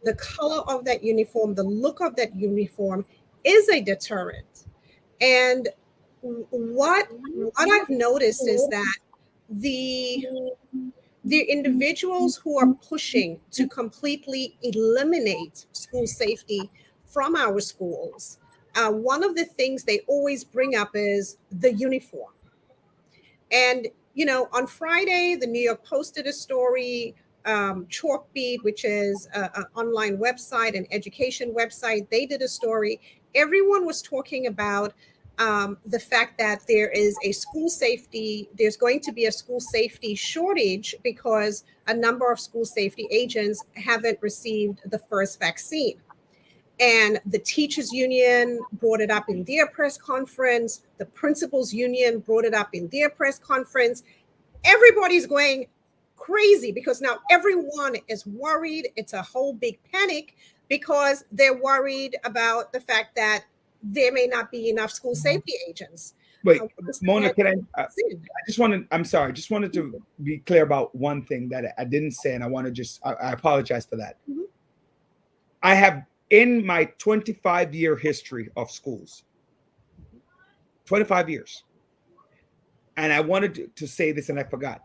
the color of that uniform, the look of that uniform is a deterrent. And what I've noticed is that the individuals who are pushing to completely eliminate school safety from our schools, one of the things they always bring up is the uniform. And, on Friday, the New York posted a story, Chalkbeat, which is an online website, an education website. They did a story. Everyone was talking about the fact that there's going to be a school safety shortage because a number of school safety agents haven't received the first vaccine. And the teachers union brought it up in their press conference. The principals union brought it up in their press conference. Everybody's going crazy because now everyone is worried. It's a whole big panic because they're worried about the fact that there may not be enough school safety agents. Wait, Mona, I just wanted to be clear about one thing that I didn't say, and I apologize for that. Mm-hmm. I have, in my 25-year history of schools, 25 years, and I wanted to say this and I forgot.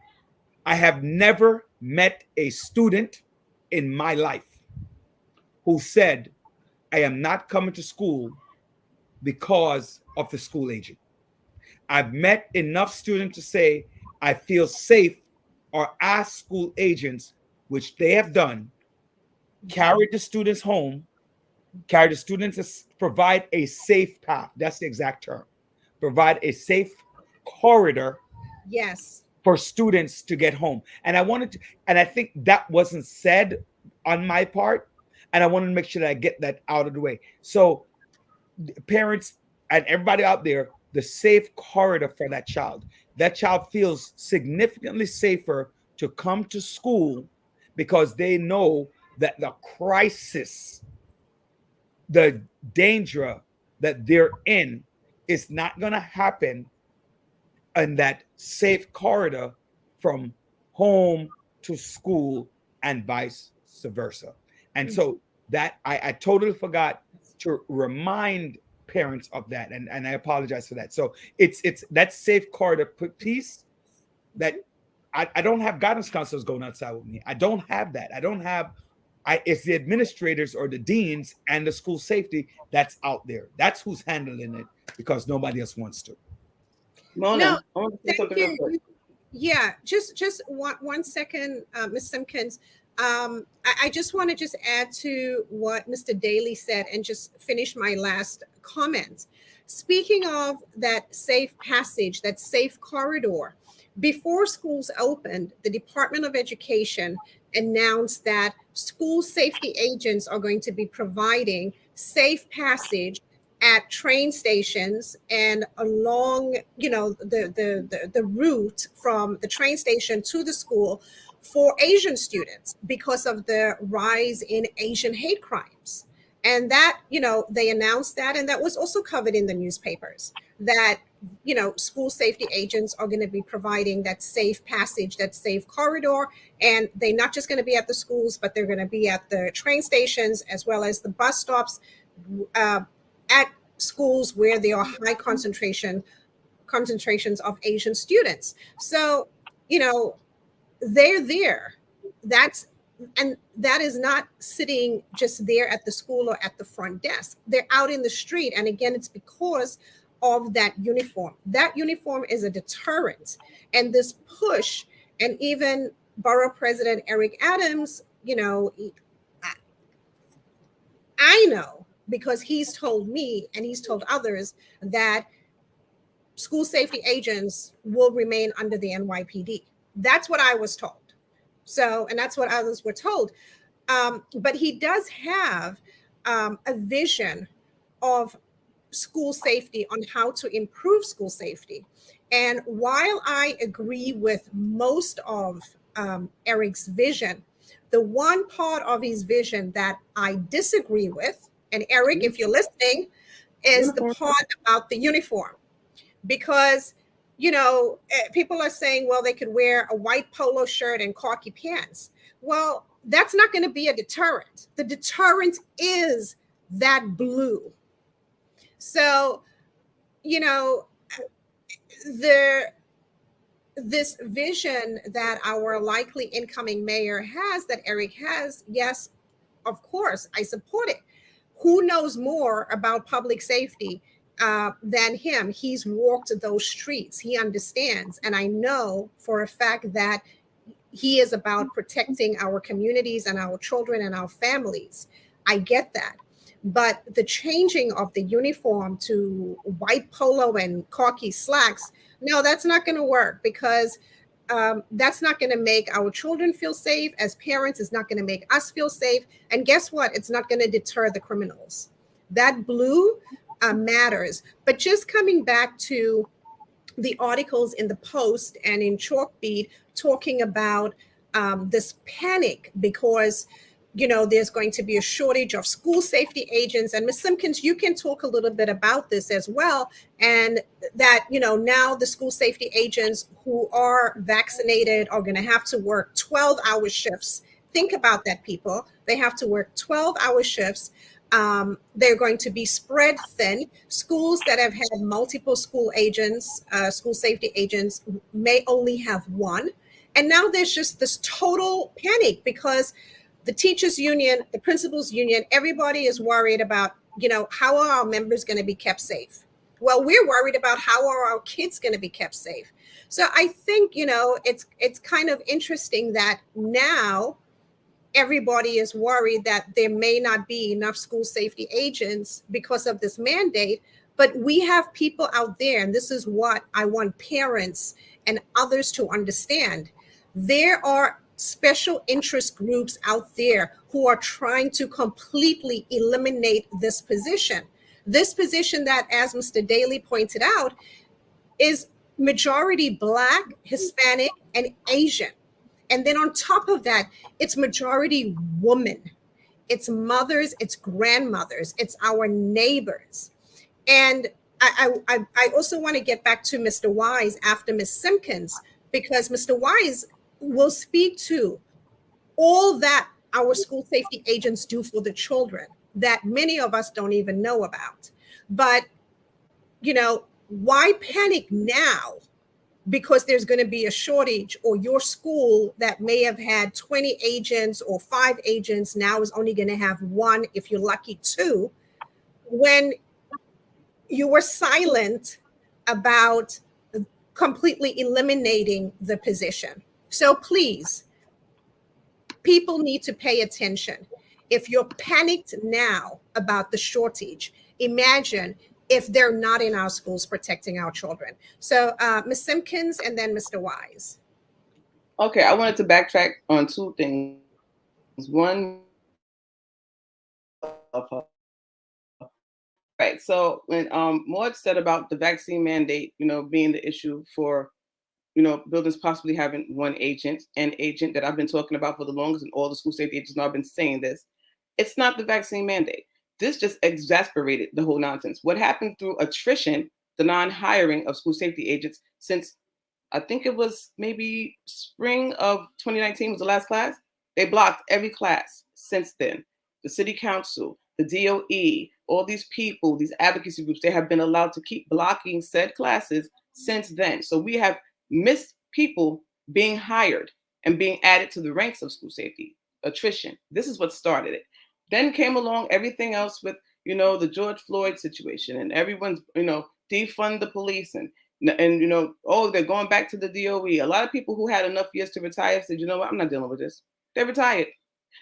I have never met a student in my life who said, I am not coming to school because of the school agent. I've met enough students to say, I feel safe, or ask school agents, which they have done, carry the students home, carry the students, provide a safe path. That's the exact term. Provide a safe corridor. Yes. For students to get home. And I think that wasn't said on my part. And I wanted to make sure that I get that out of the way. So parents and everybody out there, the safe corridor for that child feels significantly safer to come to school because they know that the crisis, the danger that they're in is not going to happen in that safe corridor from home to school and vice versa. And so that I totally forgot to remind parents of that, and I apologize for that. So it's that safe corridor piece that I don't have guidance counselors going outside with me. I don't have that. It's the administrators or the deans and the school safety that's out there. That's who's handling it because nobody else wants to. Mona, no, thank you. Yeah, just one second, Ms. Simpkins. I just want to just add to what Mr. Daley said and just finish my last comment. Speaking of that safe passage, that safe corridor, before schools opened, the Department of Education announced that school safety agents are going to be providing safe passage at train stations and along, the route from the train station to the school for Asian students because of the rise in Asian hate crimes. And that, they announced that, and that was also covered in the newspapers, that, school safety agents are going to be providing that safe passage, that safe corridor. And they're not just going to be at the schools, but they're going to be at the train stations as well as the bus stops, at schools where there are high concentrations of Asian students. So, they're there. That is not sitting just there at the school or at the front desk. They're out in the street. And again, it's because of that uniform. That uniform is a deterrent. And this push, and even Borough President Eric Adams, I know, because he's told me and he's told others that school safety agents will remain under the NYPD. That's what I was told. So, and that's what others were told. But he does have a vision of school safety, on how to improve school safety. And while I agree with most of Eric's vision, the one part of his vision that I disagree with, and Eric, if you're listening, is the part about the uniform. Because, people are saying, well, they could wear a white polo shirt and khaki pants. Well, that's not going to be a deterrent. The deterrent is that blue. So, this vision that our likely incoming mayor has, that Eric has, yes, of course, I support it. Who knows more about public safety than him? He's walked those streets. He understands. And I know for a fact that he is about protecting our communities and our children and our families. I get that. But the changing of the uniform to white polo and khaki slacks, no, that's not going to work, because that's not going to make our children feel safe. As parents, it's not going to make us feel safe. And guess what? It's not going to deter the criminals. That blue matters. But just coming back to the articles in the Post and in Chalkbeat talking about this panic because there's going to be a shortage of school safety agents. And Ms. Simpkins, you can talk a little bit about this as well. And that, now the school safety agents who are vaccinated are going to have to work 12-hour shifts. Think about that, people. They have to work 12-hour shifts. They're going to be spread thin. Schools that have had multiple school agents, school safety agents, may only have one. And now there's just this total panic because the teachers union, the principals union, everybody is worried about, how are our members going to be kept safe? Well, we're worried about how are our kids going to be kept safe. So I think, it's kind of interesting that now everybody is worried that there may not be enough school safety agents because of this mandate. But we have people out there, and this is what I want parents and others to understand. There are special interest groups out there who are trying to completely eliminate this position. This position that, as Mr. Daley pointed out, is majority Black, Hispanic, and Asian. And then on top of that, it's majority woman. It's mothers, it's grandmothers, it's our neighbors. And I also want to get back to Mr. Wise after Ms. Simpkins, because Mr. Wise will speak to all that our school safety agents do for the children that many of us don't even know about. But, why panic now? Because there's going to be a shortage, or your school that may have had 20 agents or 5 agents now is only going to have 1, if you're lucky 2, when you were silent about completely eliminating the position. So please, people need to pay attention. If you're panicked now about the shortage, imagine if they're not in our schools protecting our children. So Ms. Simpkins and then Mr. Wise. Okay, I wanted to backtrack on 2 things. One, right, right. So when Maud said about the vaccine mandate, being the issue for, buildings possibly having one agent, an agent that I've been talking about for the longest, and all the school safety agents now have been saying this. It's not the vaccine mandate. This just exasperated the whole nonsense. What happened through attrition, the non-hiring of school safety agents since I think it was maybe spring of 2019 was the last class. They blocked every class since then. The city council, the DOE, all these people, these advocacy groups, they have been allowed to keep blocking said classes since then. So we have missed people being hired and being added to the ranks of school safety. Attrition. This is what started it. Then came along everything else with, the George Floyd situation, and everyone's, defund the police and they're going back to the DOE. A lot of people who had enough years to retire said, you know what, I'm not dealing with this. They retired.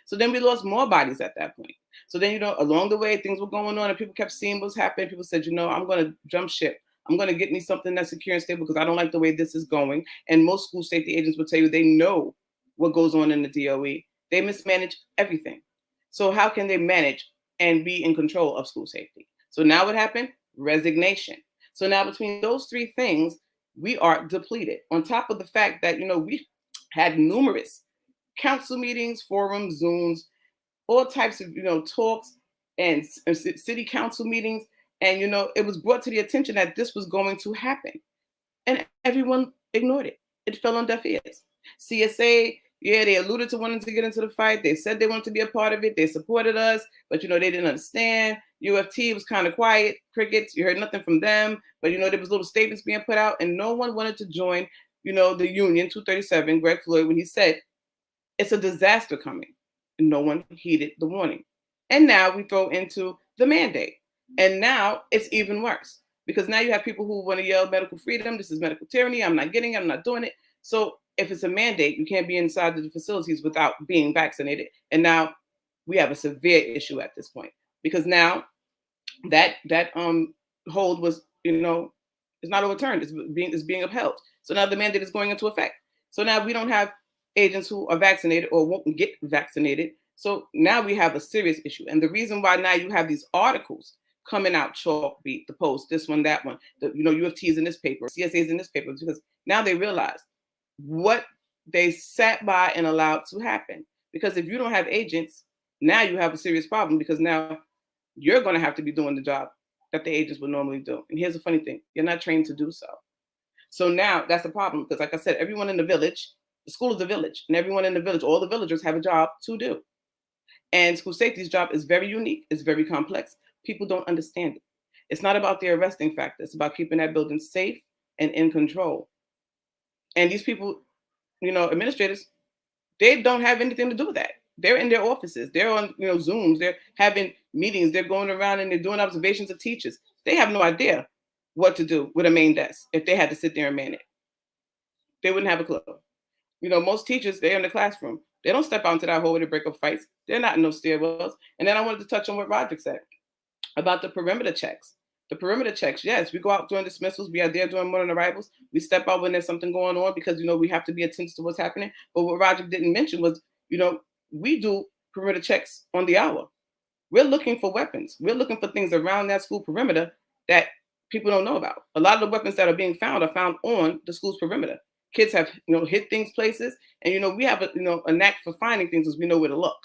So then we lost more bodies at that point. So then, along the way, things were going on and people kept seeing what's happening. People said, I'm going to jump ship. I'm going to get me something that's secure and stable because I don't like the way this is going. And most school safety agents will tell you they know what goes on in the DOE. They mismanage everything. So how can they manage and be in control of school safety? So now what happened? Resignation. So now between those three things, we are depleted. On top of the fact that, we had numerous council meetings, forums, Zooms, all types of, talks and city council meetings. And, it was brought to the attention that this was going to happen. And everyone ignored it. It fell on deaf ears. CSA, yeah, they alluded to wanting to get into the fight. They said they wanted to be a part of it. They supported us, but, they didn't understand. UFT was kind of quiet. Crickets, you heard nothing from them. But, there was little statements being put out, and no one wanted to join, the union, 237, Greg Floyd, when he said, it's a disaster coming. And no one heeded the warning. And now we throw into the mandate. And now it's even worse. Because now you have people who want to yell medical freedom. This is medical tyranny. I'm not getting it. I'm not doing it. So if it's a mandate, you can't be inside the facilities without being vaccinated. And now we have a severe issue at this point. Because now that hold was, it's not overturned. It's being upheld. So now the mandate is going into effect. So now we don't have agents who are vaccinated or won't get vaccinated. So now we have a serious issue. And the reason why now you have these articles coming out, Chalkbeat, the Post, this one, that one, UFT is in this paper, CSA is in this paper, because now they realize what they sat by and allowed to happen. Because if you don't have agents, now you have a serious problem, because now you're going to have to be doing the job that the agents would normally do. And here's the funny thing, you're not trained to do so. So now that's the problem, because like I said, everyone in the village, the school is a village, and everyone in the village, all the villagers have a job to do. And school safety's job is very unique, it's very complex. People don't understand it. It's not about the arresting factor, it's about keeping that building safe and in control. And these people, administrators, they don't have anything to do with that. They're in their offices, they're on Zooms, they're having meetings, they're going around and they're doing observations of teachers. They have no idea what to do with a main desk if they had to sit there and man it. They wouldn't have a clue. Most teachers, they're in the classroom. They don't step out into that hallway to break up fights. They're not in those stairwells. And then I wanted to touch on what Rodrick said about the perimeter checks. The perimeter checks, yes, we go out during dismissals. We are there during morning arrivals. We step out when there's something going on because, we have to be attentive to what's happening. But what Rodrick didn't mention was, we do perimeter checks on the hour. We're looking for weapons. We're looking for things around that school perimeter that people don't know about. A lot of the weapons that are being found are found on the school's perimeter. Kids have, hit things places, and we have a knack for finding things as we know where to look.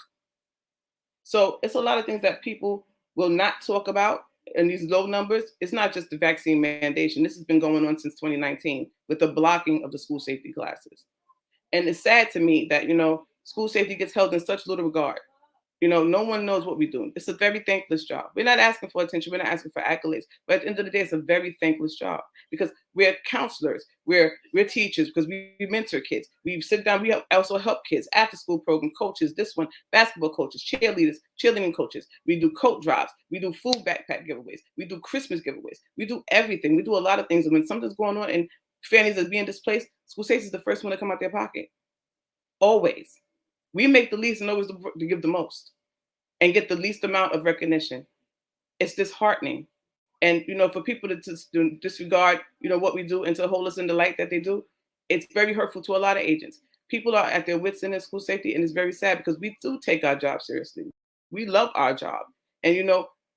So it's a lot of things that people will not talk about in these low numbers. It's not just the vaccine mandation. This has been going on since 2019 with the blocking of the school safety classes. And it's sad to me that, school safety gets held in such little regard. No one knows what we do. It's a very thankless job. We're not asking for attention. We're not asking for accolades. But at the end of the day, it's a very thankless job because we're counselors. We're teachers because we mentor kids. We sit down. We also help kids, after school program, coaches, this one, basketball coaches, cheerleaders, cheerleading coaches. We do coat drives. We do food backpack giveaways. We do Christmas giveaways. We do everything. We do a lot of things. And when something's going on and families are being displaced, school safety is the first one to come out their pocket. Always. We make the least and always to give the most and get the least amount of recognition. It's disheartening. And, for people to disregard, what we do and to hold us in the light that they do, it's very hurtful to a lot of agents. People are at their wits end in school safety, and it's very sad because we do take our job seriously. We love our job. And,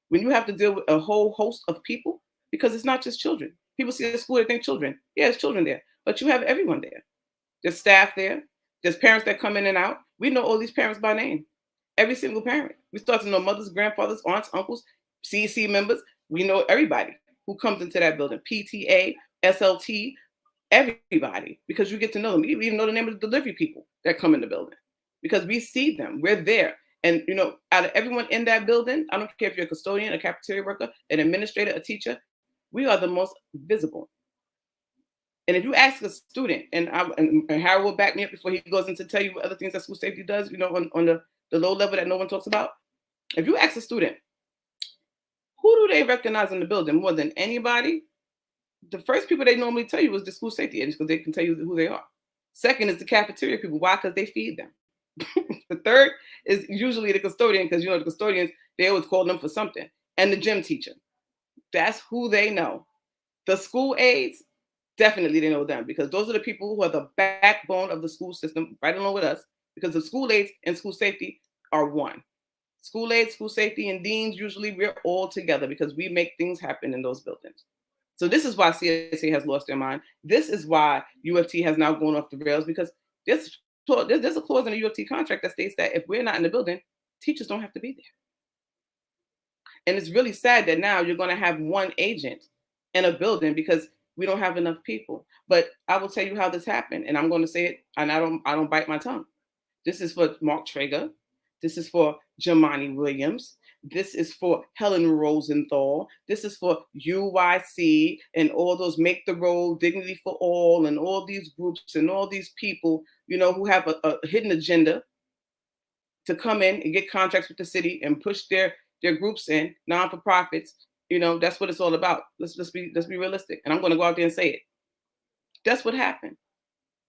when you have to deal with a whole host of people, because it's not just children. People see the school, they think children. Yeah, it's children there, but you have everyone there. There's staff there. There's parents that come in and out. We know all these parents by name. Every single parent. We start to know mothers, grandfathers, aunts, uncles, CEC members. We know everybody who comes into that building. PTA, SLT, everybody, because you get to know them. You even know the name of the delivery people that come in the building because we see them. We're there. And, you know, out of everyone in that building, I don't care if you're a custodian, a cafeteria worker, an administrator, a teacher, we are the most visible. And if you ask a student, and Harold will back me up before he goes into tell you what other things that school safety does, you know, on the low level that no one talks about. If you ask a student, who do they recognize in the building more than anybody? The first people they normally tell you is the school safety agents because they can tell you who they are. Second is the cafeteria people. Why? Because they feed them. The third is usually the custodian because, you know, the custodians, they always call them for something. And the gym teacher. That's who they know. The school aides, definitely they know them because those are the people who are the backbone of the school system, right along with us, because the school aides and school safety are one. School aides, school safety, and deans, usually we're all together because we make things happen in those buildings. So this is why CSA has lost their mind. This is why UFT has now gone off the rails because there's a clause in the UFT contract that states that if we're not in the building, teachers don't have to be there. And it's really sad that now you're going to have one agent in a building because we don't have enough people. But I will tell you how this happened, and I'm going to say it, and I don't bite my tongue. This is for Mark Traeger. This is for Jamani Williams. This is for Helen Rosenthal. This is for UYC and all those Make the Road, Dignity for All, and all these groups and all these people, you know, who have a hidden agenda to come in and get contracts with the city and push their groups in, non-for-profits. You know, that's what it's all about. Let's be realistic. And I'm going to go out there and say it. That's what happened.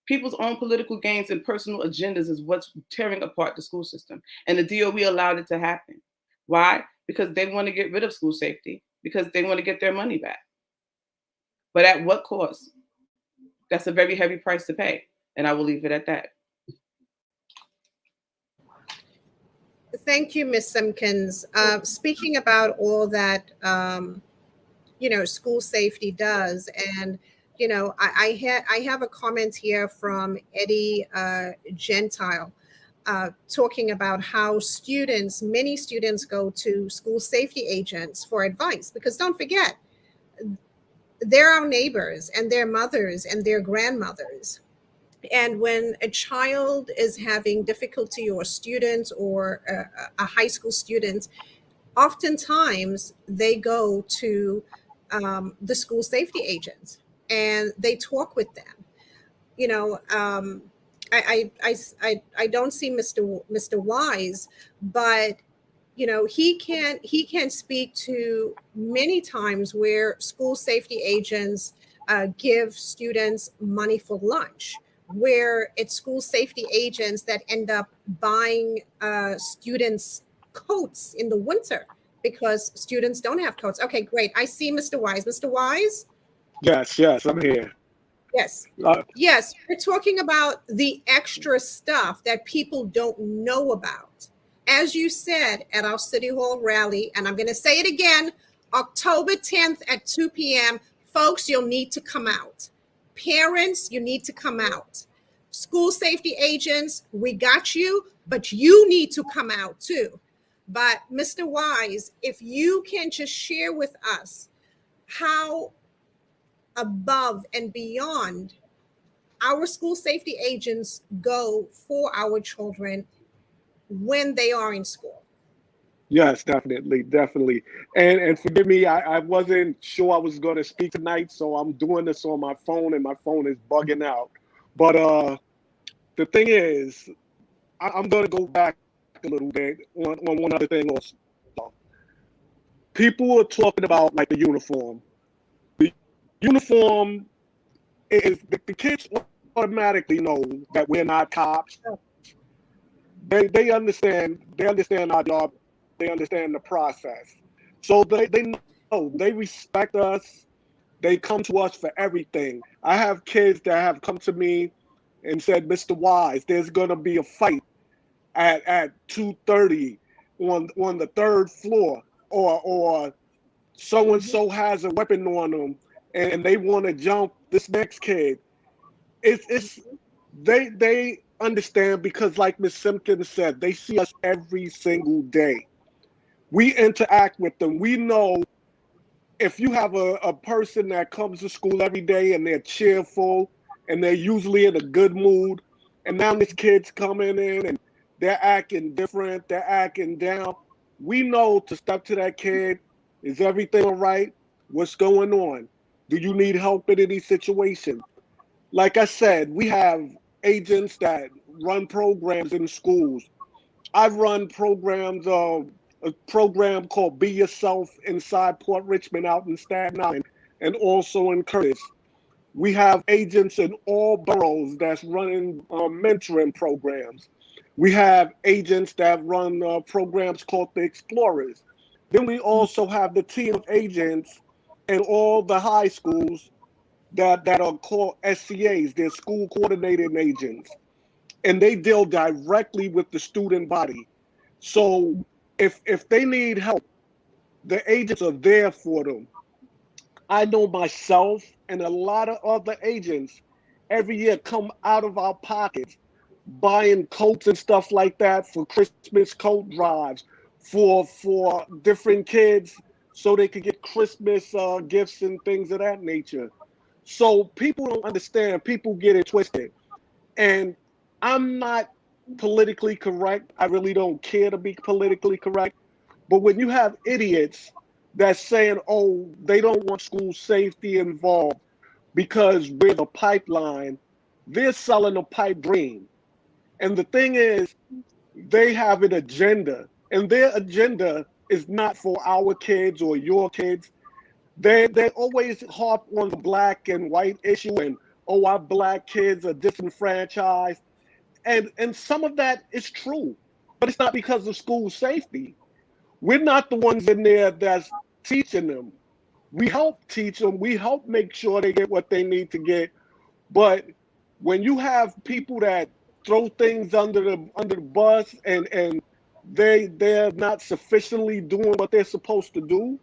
People's own political gains and personal agendas is what's tearing apart the school system. And the DOE allowed it to happen. Why? Because they want to get rid of school safety, because they want to get their money back. But at what cost? That's a very heavy price to pay. And I will leave it at that. Thank you, Ms. Simpkins. Speaking about all that, you know, school safety does, and you know, I have a comment here from Eddie Gentile talking about how many students go to school safety agents for advice, because don't forget, they're our neighbors and their mothers and their grandmothers. And when a child is having difficulty, or students, or a high school student, oftentimes they go to the school safety agents and they talk with them. You know, I don't see Mr. Wise, but you know, he can speak to many times where school safety agents give students money for lunch, where it's school safety agents that end up buying students coats in the winter because students don't have coats. Okay, great. I see Mr. Wise. Mr. Wise? Yes, I'm here. Yes. Yes, we're talking about the extra stuff that people don't know about. As you said at our City Hall rally, and I'm going to say it again, October 10th at 2 p.m., folks, you'll need to come out. Parents, you need to come out. School safety agents, we got you, but you need to come out too. But Mr. Wise, if you can just share with us how above and beyond our school safety agents go for our children when they are in school. Yes, definitely. And forgive me, I wasn't sure I was going to speak tonight, so I'm doing this on my phone, and my phone is bugging out. But the thing is, I'm going to go back a little bit on one other thing also. People are talking about like the uniform. The uniform is the kids automatically know that we're not cops. They understand our job. They understand the process. So they know, they respect us. They come to us for everything. I have kids that have come to me and said, Mr. Wise, there's going to be a fight at 2:30 on the third floor. or so and so has a weapon on them and they want to jump this next kid. It's they understand because, like Ms. Simpkins said, they see us every single day. We interact with them. We know if you have a person that comes to school every day and they're cheerful and they're usually in a good mood, and now this kid's coming in and they're acting different, they're acting down, we know to step to that kid. Is everything all right? What's going on? Do you need help in any situation? Like I said, we have agents that run programs in schools. I've run programs, a program called Be Yourself inside Port Richmond out in Staten Island and also in Curtis. We have agents in all boroughs that's running mentoring programs. We have agents that run programs called the Explorers. Then we also have the team of agents in all the high schools that are called SCAs. They're school coordinating agents. And they deal directly with the student body. So if they need help, the agents are there for them. I know myself and a lot of other agents every year come out of our pockets buying coats and stuff like that for Christmas coat drives for different kids so they could get Christmas gifts and things of that nature. So people don't understand. People get it twisted. And I'm not politically correct. I really don't care to be politically correct. But when you have idiots that's saying, oh, they don't want school safety involved because we're the pipeline, they're selling a pipe dream. And the thing is, they have an agenda, and their agenda is not for our kids or your kids. They always harp on the black and white issue and, oh, our black kids are disenfranchised. And some of that is true, but it's not because of school safety. We're not the ones in there that's teaching them. We help teach them. We help make sure they get what they need to get. But when you have people that throw things under the bus and they're not sufficiently doing what they're supposed to do,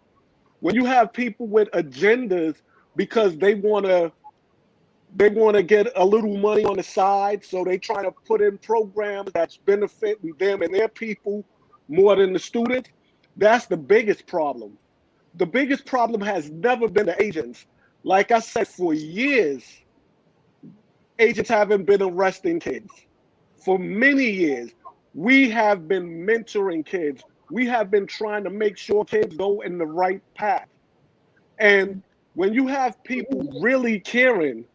when you have people with agendas because they want to get a little money on the side, so they try to put in programs that's benefiting them and their people more than the students, that's the biggest problem. The biggest problem has never been the agents. Like I said, for years, agents haven't been arresting kids. For many years, we have been mentoring kids. We have been trying to make sure kids go in the right path. And when you have people really caring,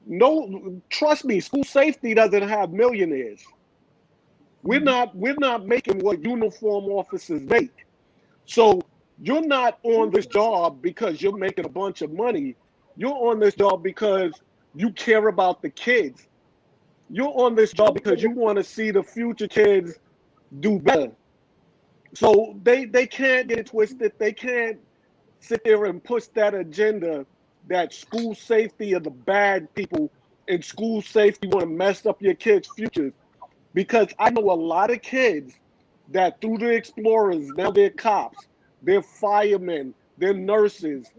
no, trust me, school safety doesn't have millionaires. We're not making what uniform officers make. So you're not on this job because you're making a bunch of money. You're on this job because you care about the kids. You're on this job because you want to see the future kids do better. So they can't get it twisted. They can't sit there and push that agenda that school safety are the bad people and school safety want to mess up your kids' futures. Because I know a lot of kids that through the Explorers, now they're cops, they're firemen, they're nurses.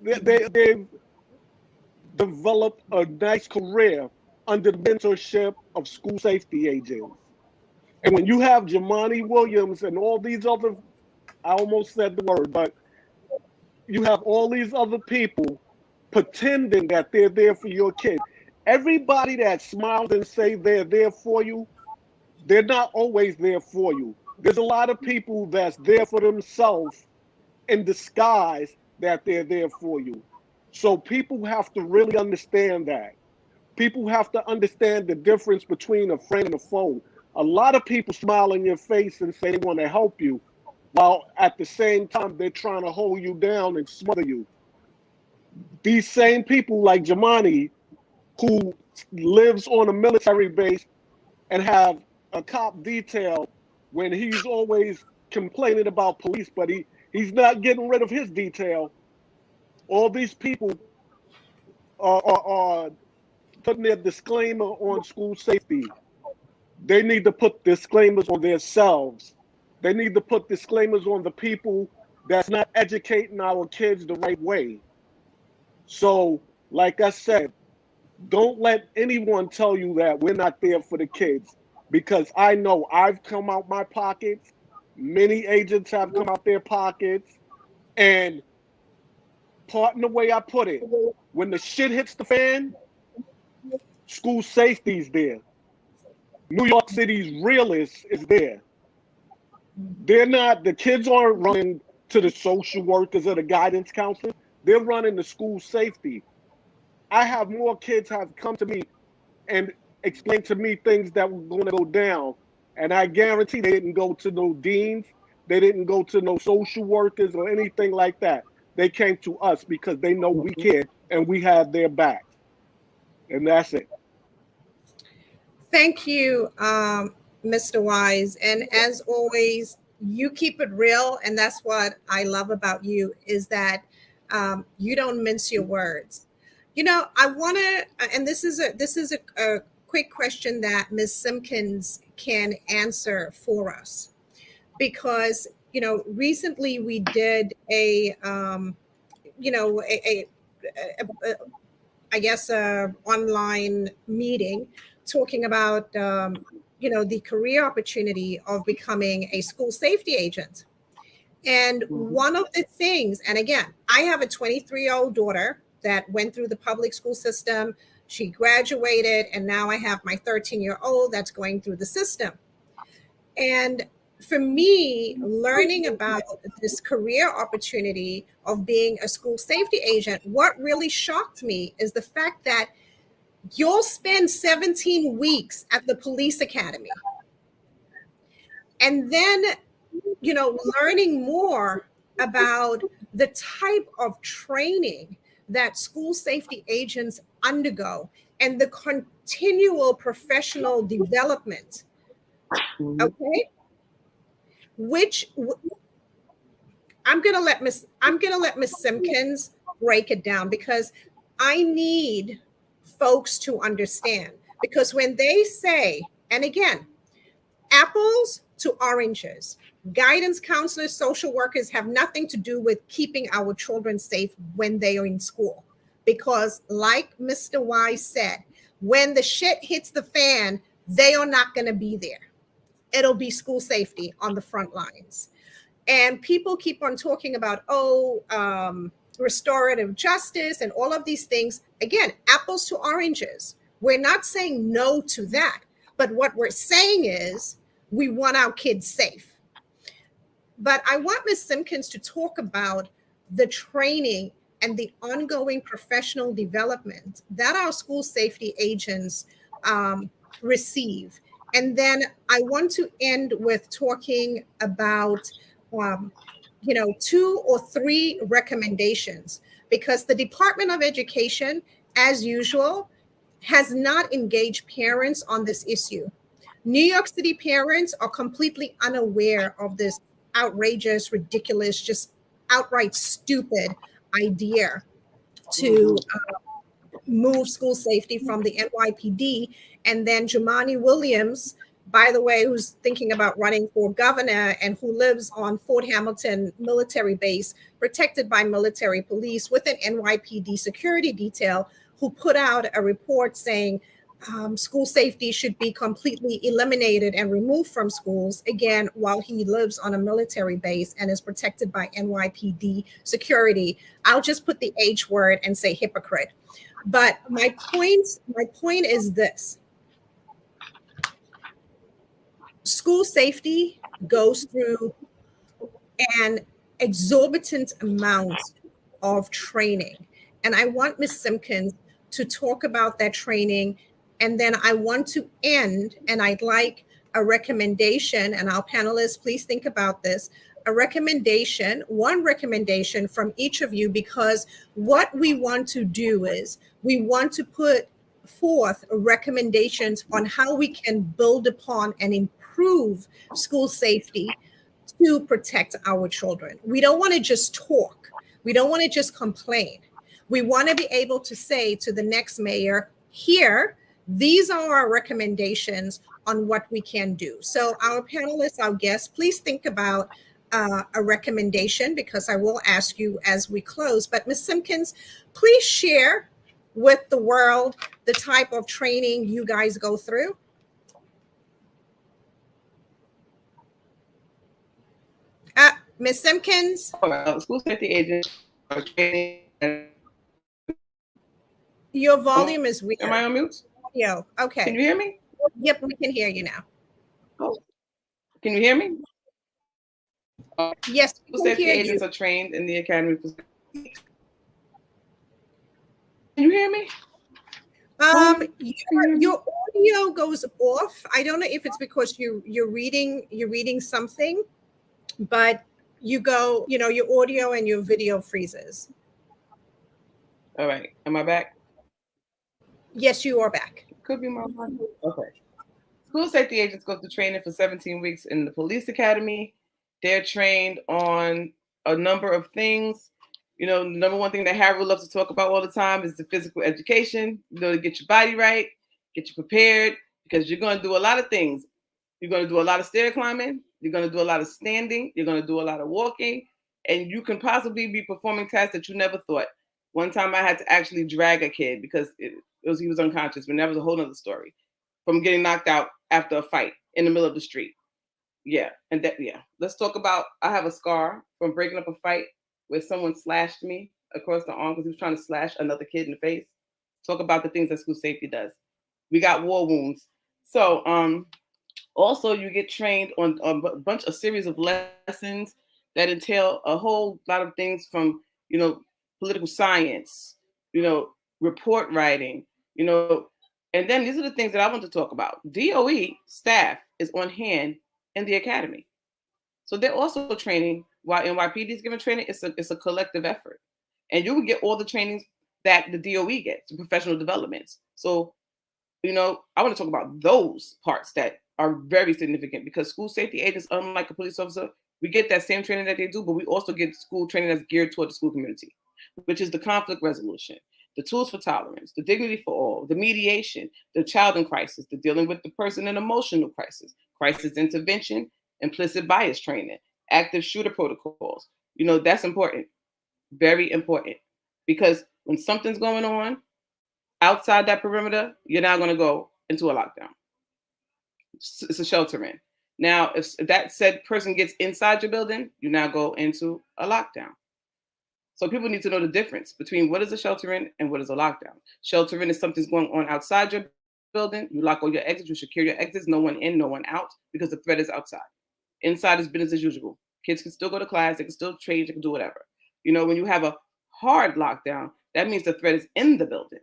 They've developed a nice career under the mentorship of school safety agents. And when you have Jamani Williams and all these other, I almost said the word, but you have all these other people pretending that they're there for your kid. Everybody that smiles and say they're there for you, they're not always there for you. There's a lot of people that's there for themselves in disguise that they're there for you. So people have to really understand that. People have to understand the difference between a friend and a foe. A lot of people smile in your face and say they want to help you, while at the same time they're trying to hold you down and smother you. These same people like Jamani, who lives on a military base and have a cop detail when he's always complaining about police, but he's not getting rid of his detail. All these people are putting their disclaimer on school safety. They need to put disclaimers on themselves. They need to put disclaimers on the people that's not educating our kids the right way. So, like I said, don't let anyone tell you that we're not there for the kids, because I know I've come out my pockets. Many agents have come out their pockets, and pardon the way I put it, when the shit hits the fan, school safety's there. New York City's realist is there. They're not, the kids aren't running to the social workers or the guidance counselors. They're running the school safety. I have more kids have come to me and explained to me things that were going to go down. And I guarantee they didn't go to no deans. They didn't go to no social workers or anything like that. They came to us because they know we care and we have their backs. And that's it. Thank you, Mr. Wise. And as always, you keep it real. And that's what I love about you, is that you don't mince your words. You know, I want to, and this is a quick question that Ms. Simpkins can answer for us, because, you know, recently we did I guess, online meeting talking about, the career opportunity of becoming a school safety agent. And one of the things, and again, I have a 23-year-old daughter that went through the public school system. She graduated, and now I have my 13-year-old that's going through the system. And for me, learning about this career opportunity of being a school safety agent, what really shocked me is the fact that you'll spend 17 weeks at the police academy. And then, learning more about the type of training that school safety agents undergo and the continual professional development. Okay. Which I'm gonna let Miss Simpkins break it down, because I need folks to understand, because when they say, and again, apples to oranges, guidance counselors, social workers have nothing to do with keeping our children safe when they are in school. Because like Mr. Wise said, when the shit hits the fan, they are not going to be there. It'll be school safety on the front lines. And people keep on talking about, restorative justice and all of these things. Again, apples to oranges. We're not saying no to that. But what we're saying is we want our kids safe. But I want Ms. Simpkins to talk about the training and the ongoing professional development that our school safety agents receive. And then I want to end with talking about, 2 or 3 recommendations, because the Department of Education, as usual, has not engaged parents on this issue. New York City parents are completely unaware of this outrageous, ridiculous, just outright stupid idea to move school safety from the NYPD. And then Jumaane Williams, by the way, who's thinking about running for governor and who lives on Fort Hamilton military base, protected by military police with an NYPD security detail, who put out a report saying school safety should be completely eliminated and removed from schools, again, while he lives on a military base and is protected by NYPD security. I'll just put the H word and say hypocrite. But my point is this. School safety goes through an exorbitant amount of training. And I want Ms. Simpkins to talk about that training. And then I want to end, and I'd like a recommendation, and our panelists, please think about this, one recommendation from each of you, because what we want to do is we want to put forth recommendations on how we can build upon and improve school safety to protect our children. We don't want to just talk. We don't want to just complain. We want to be able to say to the next mayor, here, these are our recommendations on what we can do. So our panelists, our guests, please think about a recommendation, because I will ask you as we close. But Ms. Simpkins, please share with the world the type of training you guys go through. Ms. Simpkins? School safety agents are training. Your volume is weird. Am I on mute? Yeah, okay. Can you hear me? Yep, we can hear you now. Oh. Can you hear me? Yes, School safety agents are trained in the academy for 6 weeks. Can you hear me? Your audio goes off. I don't know if it's because you're reading something, but your audio and your video freezes. All right. Am I back? Yes, you are back. Could be my mic. Okay. School safety agents go through training for 17 weeks in the police academy. They're trained on a number of things. You know, the number one thing that Harry loves to talk about all the time is the physical education, to get your body right, get you prepared, because you're going to do a lot of things. You're going to do a lot of stair climbing. You're going to do a lot of standing. You're going to do a lot of walking. And you can possibly be performing tasks that you never thought. One time I had to actually drag a kid because he was unconscious, but that was a whole other story, from getting knocked out after a fight in the middle of the street. Yeah. Let's talk about, I have a scar from breaking up a fight where someone slashed me across the arm because he was trying to slash another kid in the face. Talk about the things that school safety does. We got war wounds. So also you get trained on a series of lessons that entail a whole lot of things from, political science, report writing, and then these are the things that I want to talk about. DOE staff is on hand in the academy. So they're also training while NYPD is giving training. It's a collective effort. And you will get all the trainings that the DOE gets, the professional developments. So, I want to talk about those parts that are very significant, because school safety agents, unlike a police officer, we get that same training that they do, but we also get school training that's geared toward the school community, which is the conflict resolution, the tools for tolerance, the dignity for all, the mediation, the child in crisis, the dealing with the person in emotional crisis, crisis intervention, implicit bias training, active shooter protocols. That's important, very important, because when something's going on outside that perimeter, you're now going to go into a lockdown. It's a shelter in. Now, if that said person gets inside your building, you now go into a lockdown. So people need to know the difference between what is a shelter in and what is a lockdown. Shelter in is something's going on outside your building. You lock all your exits, you secure your exits, no one in, no one out, because the threat is outside. Inside is business as usual. Kids can still go to class, they can still trade, they can do whatever. When you have a hard lockdown, that means the threat is in the building.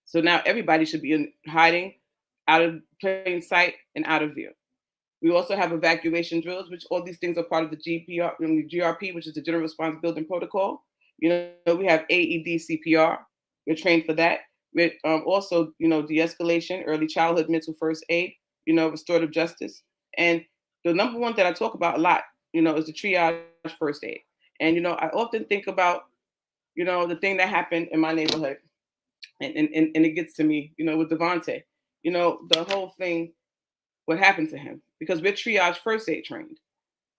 So now everybody should be in hiding, out of plain sight, and out of view. We also have evacuation drills, which all these things are part of the GRP, which is the General Response Building Protocol. We have AED CPR. We're trained for that. With also, de-escalation, early childhood mental first aid, restorative justice. And the number one that I talk about a lot, is the triage first aid. And, I often think about, the thing that happened in my neighborhood. And it gets to me, with Devontae, the whole thing, what happened to him, because we're triage first aid trained.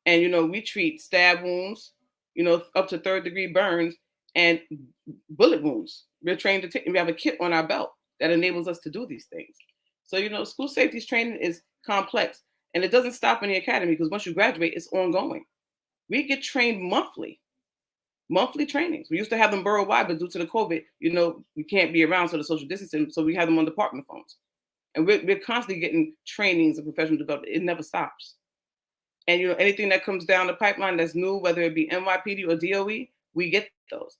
And, we treat stab wounds, up to 3rd-degree burns and bullet wounds. We're trained to we have a kit on our belt that enables us to do these things. So, school safety training is complex, and it doesn't stop in the academy, because once you graduate, it's ongoing. We get trained monthly trainings. We used to have them borough-wide, but due to the COVID, we can't be around, so the social distancing, so we have them on department phones. And we're constantly getting trainings and professional development. It never stops. And, anything that comes down the pipeline that's new, whether it be NYPD or DOE, we get those.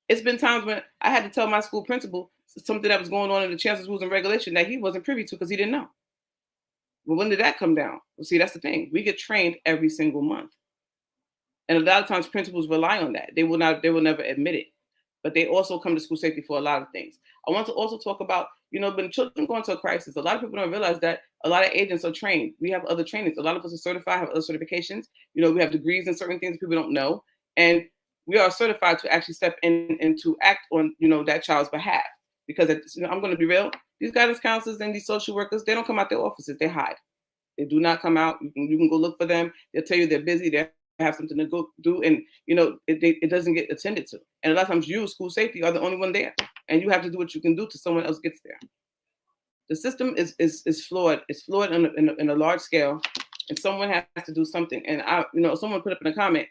It's been times when I had to tell my school principal something that was going on in the chancellor's rules and regulation that he wasn't privy to because he didn't know. Well, when did that come down? Well, see, that's the thing. We get trained every single month. And a lot of times principals rely on that. They will never admit it. But they also come to school safety for a lot of things. I want to also talk about, when children go into a crisis, a lot of people don't realize that a lot of agents are trained. We have other trainings. A lot of us are certified, have other certifications. We have degrees in certain things people don't know. And we are certified to actually step in and to act on, that child's behalf. Because I'm going to be real, these guidance counselors and these social workers, they don't come out their offices. They hide. They do not come out. You can go look for them. They'll tell you they're busy. They're have something to go do, and it doesn't get attended to. And a lot of times you, school safety, are the only one there, and you have to do what you can do till someone else gets there. The system is flawed. It's flawed in a large scale, and someone has to do something. And someone put up in a comment,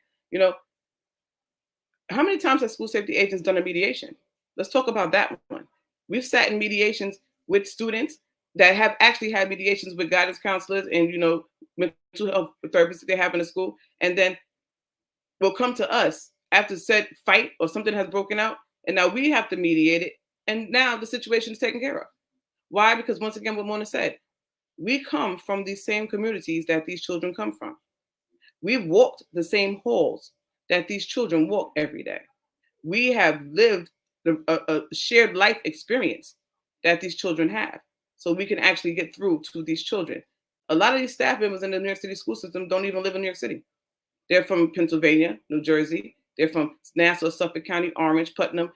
how many times have school safety agents done a mediation? Let's talk about that one. We've sat in mediations with students that have actually had mediations with guidance counselors and mental health therapists that they have in the school, and then will come to us after said fight or something has broken out, and now we have to mediate it, and now the situation is taken care of. Why? Because once again, what Mona said, we come from these same communities that these children come from. We've walked the same halls that these children walk every day. We have lived a shared life experience that these children have, so we can actually get through to these children. A lot of these staff members in the New York City school system don't even live in New York City. They're from Pennsylvania, New Jersey. They're from Nassau, Suffolk County, Orange, Putnam,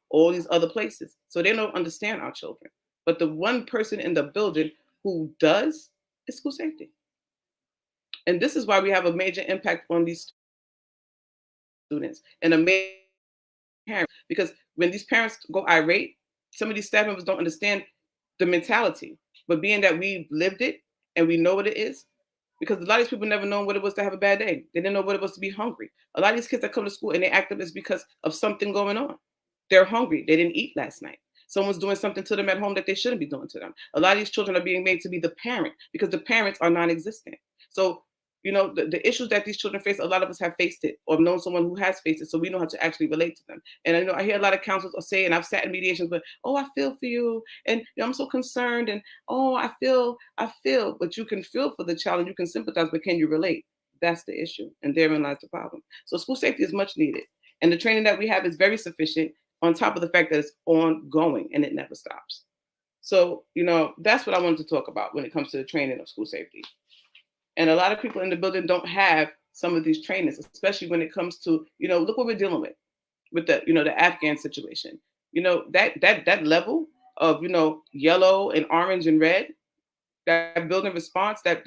all these other places. So they don't understand our children. But the one person in the building who does is school safety. And this is why we have a major impact on these students and a major parent, because when these parents go irate, some of these staff members don't understand the mentality. But being that we've lived it and we know what it is, because a lot of these people never know what it was to have a bad day. They didn't know what it was to be hungry. A lot of these kids that come to school and they act up is because of something going on. They're hungry. They didn't eat last night. Someone's doing something to them at home that they shouldn't be doing to them. A lot of these children are being made to be the parent because the parents are non-existent. So, the issues that these children face, a lot of us have faced it or known someone who has faced it. So we know how to actually relate to them. And I hear a lot of counselors say, and I've sat in mediations, but, I feel for you. And I'm so concerned. And, I feel, but you can feel for the child and you can sympathize, but can you relate? That's the issue. And therein lies the problem. So school safety is much needed. And the training that we have is very sufficient, on top of the fact that it's ongoing and it never stops. So, that's what I wanted to talk about when it comes to the training of school safety. And a lot of people in the building don't have some of these trainings, especially when it comes to, look what we're dealing with the, the Afghan situation. That level of, yellow and orange and red, that building response, that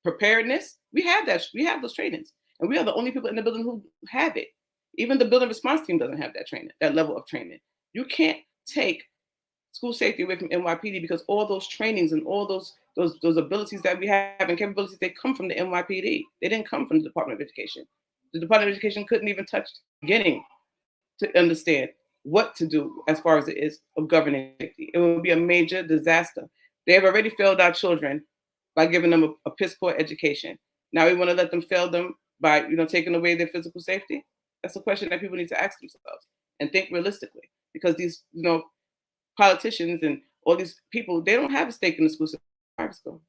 preparedness, we have those trainings. And we are the only people in the building who have it. Even the building response team doesn't have that training, that level of training. You can't take school safety away from NYPD because all those trainings and all those abilities that we have and capabilities, they come from the NYPD. They didn't come from the Department of Education. The Department of Education couldn't even touch the beginning to understand what to do as far as it is of governing safety. It would be a major disaster. They have already failed our children by giving them a piss poor education. Now we want to let them fail them by, taking away their physical safety. That's a question that people need to ask themselves and think realistically, because these, politicians and all these people, they don't have a stake in the school system.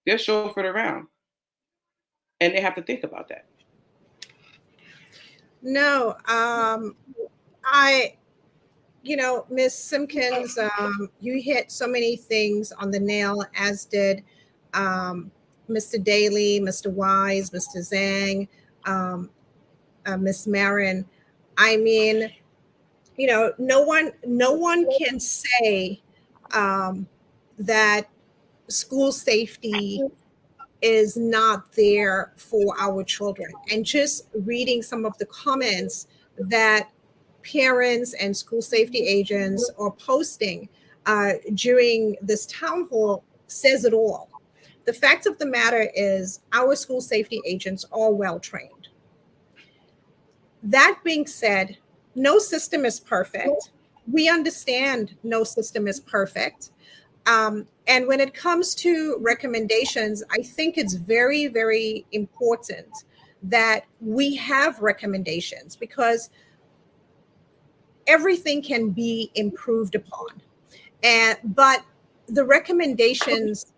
They're chauffeured around, and they have to think about that. No, Ms. Simpkins, you hit so many things on the nail, as did Mr. Daley, Mr. Wise, Mr. Zhang, Ms. Marin. I mean, no one can say that school safety is not there for our children. And just reading some of the comments that parents and school safety agents are posting during this town hall says it all. The fact of the matter is our school safety agents are well trained. That being said, no system is perfect. We understand no system is perfect. And when it comes to recommendations, I think it's very, very important that we have recommendations, because everything can be improved upon. But the recommendations,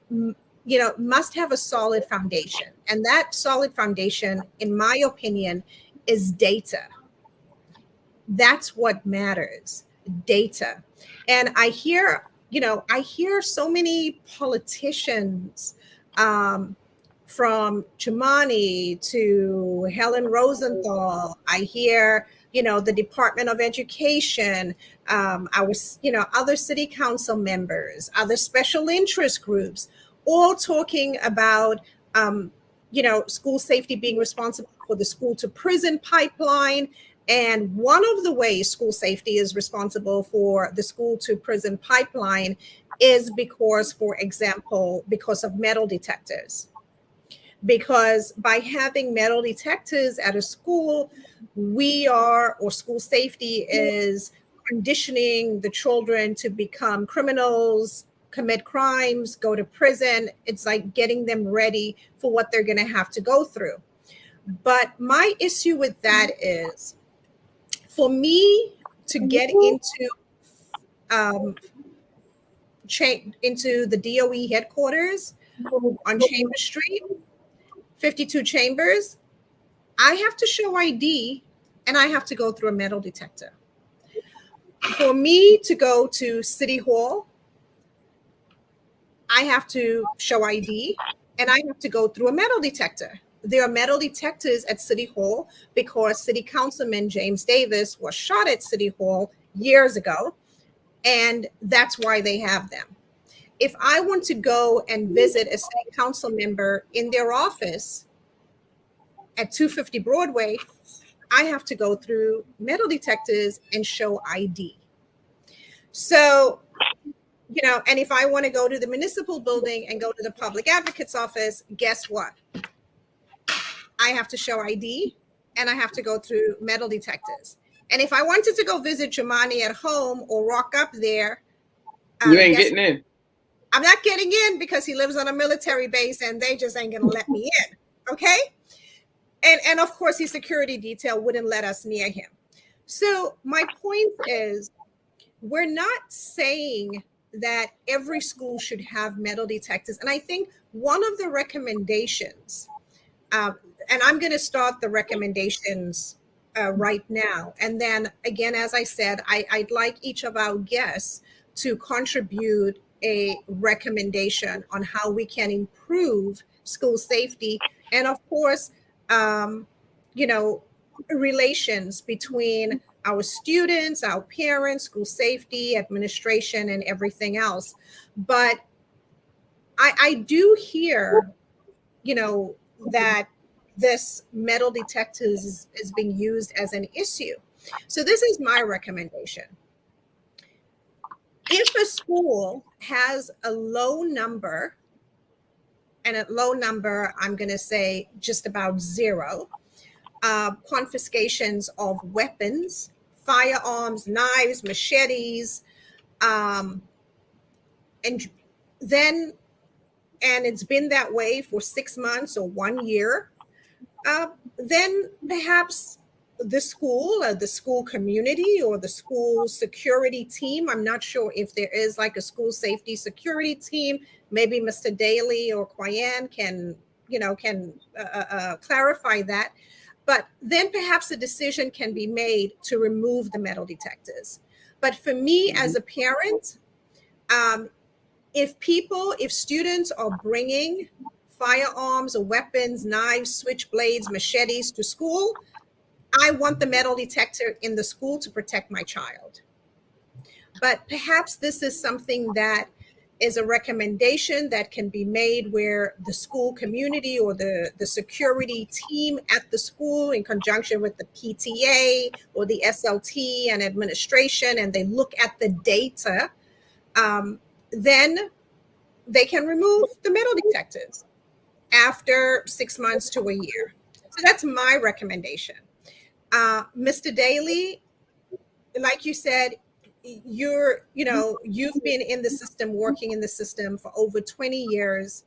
must have a solid foundation. And that solid foundation, in my opinion, is data. That's what matters, data. And I hear so many politicians, from Chumani to Helen Rosenthal. I hear, the Department of Education, other city council members, other special interest groups, all talking about school safety being responsible for the school to prison pipeline. And one of the ways school safety is responsible for the school to prison pipeline is because, for example, because of metal detectors. Because by having metal detectors at a school, school safety is conditioning the children to become criminals, commit crimes, go to prison. It's like getting them ready for what they're going to have to go through. But my issue with that is, for me to get into the DOE headquarters on Chambers Street, 52 Chambers, I have to show ID and I have to go through a metal detector. For me to go to City Hall, I have to show ID and I have to go through a metal detector. There are metal detectors at City Hall because City Councilman James Davis was shot at City Hall years ago, and that's why they have them. If I want to go and visit a city council member in their office at 250 Broadway, I have to go through metal detectors and show ID. So, and if I want to go to the municipal building and go to the public advocate's office, guess what? I have to show ID and I have to go through metal detectors. And if I wanted to go visit Jumani at home or walk up there, you ain't getting in. I'm not getting in because he lives on a military base and they just ain't gonna let me in. Okay. And of course his security detail wouldn't let us near him. So my point is, we're not saying that every school should have metal detectors. And I think one of the recommendations, and I'm going to start the recommendations right now. And then again, as I said, I'd like each of our guests to contribute a recommendation on how we can improve school safety. And of course, relations between our students, our parents, school safety, administration, and everything else. But I do hear, that this metal detectors is being used as an issue. So this is my recommendation. If a school has a low number, and a low number, I'm going to say just about 0, confiscations of weapons, firearms, knives, machetes, and it's been that way for 6 months or 1 year, then perhaps the school or the school community or the school security team, I'm not sure if there is like a school safety security team, maybe Mr. Daley or Quiann can clarify that. But then perhaps a decision can be made to remove the metal detectors. But for me as a parent, if students are bringing firearms or weapons, knives, switchblades, machetes to school, I want the metal detector in the school to protect my child. But perhaps this is something that is a recommendation that can be made where the school community or the security team at the school, in conjunction with the PTA or the SLT and administration, and they look at the data, then they can remove the metal detectors after 6 months to a year. So that's my recommendation. Mr. Daley, like you said, you've been in the system, working in the system for over 20 years.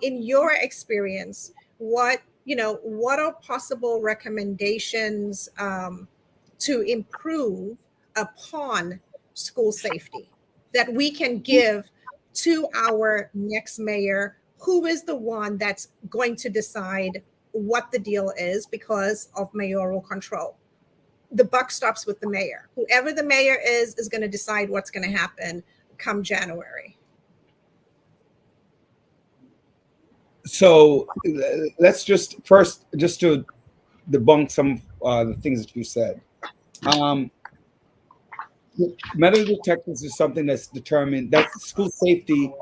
In your experience, what are possible recommendations to improve upon school safety that we can give to our next mayor, who is the one that's going to decide what the deal is because of mayoral control? The buck stops with the mayor. Whoever the mayor is going to decide what's going to happen come January. So let's just to debunk some of the things that you said. Metal detectors is something that's determined, that's school safety,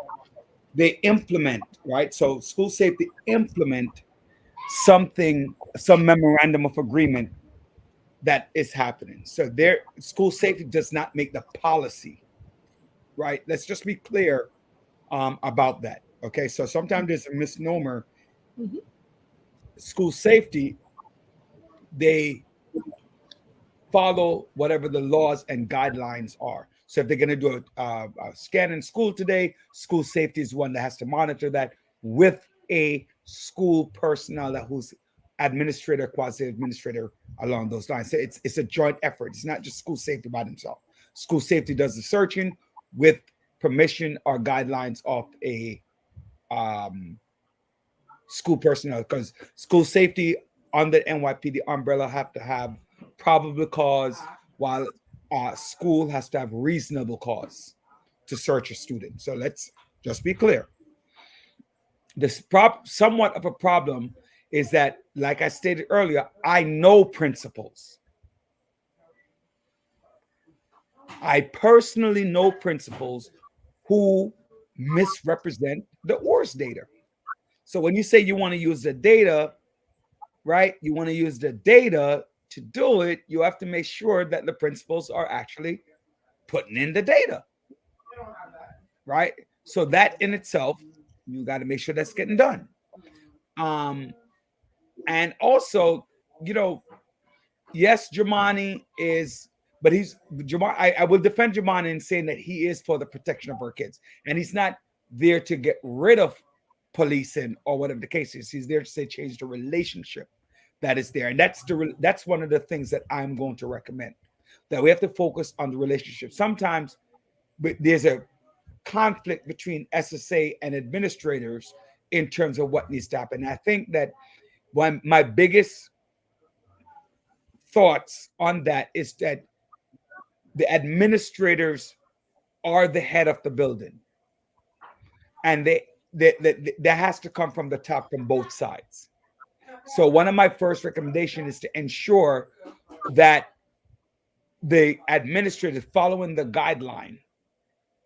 they implement, right? So school safety implement some memorandum of agreement that is happening. So their school safety does not make the policy, right? Let's just be clear about that. Okay, so sometimes there's a misnomer. Mhm. School safety, they follow whatever the laws and guidelines are. So if they're going to do a scan in school today, school safety is one that has to monitor that with a school personnel who's administrator, quasi-administrator along those lines. So it's a joint effort. It's not just school safety by themselves. School safety does the searching with permission or guidelines of a school personnel, because school safety under NYPD umbrella have to have probable cause, while school has to have reasonable cause to search a student. So let's just be clear. This somewhat of a problem is that, like I stated earlier, I know principals. I personally know principals who misrepresent the ORS data. So when you say you want to use the data, right? You want to use the data to do it. You have to make sure that the principals are actually putting in the data, right? So that in itself, you got to make sure that's getting done. And also, yes, Jamani is, but I will defend Jamani in saying that he is for the protection of our kids, and he's not there to get rid of policing or whatever the case is. He's there to say change the relationship that is there, and that's one of the things that I'm going to recommend, that we have to focus on the relationship. Sometimes there's a conflict between SSA and administrators in terms of what needs to happen. And I think that one my biggest thoughts on that is that the administrators are the head of the building, and that has to come from the top, from both sides. So one of my first recommendations is to ensure that the administrators following the guideline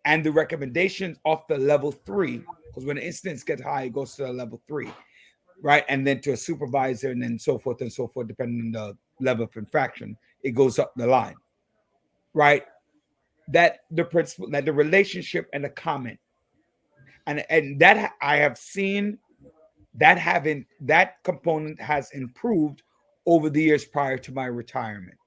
and the recommendations of the level 3, because when the incidents get high, it goes to the level 3, right? And then to a supervisor, and then so forth and so forth, depending on the level of infraction, it goes up the line, right? That the principle, that the relationship and the comment, and that I have seen that component has improved over the years prior to my retirement.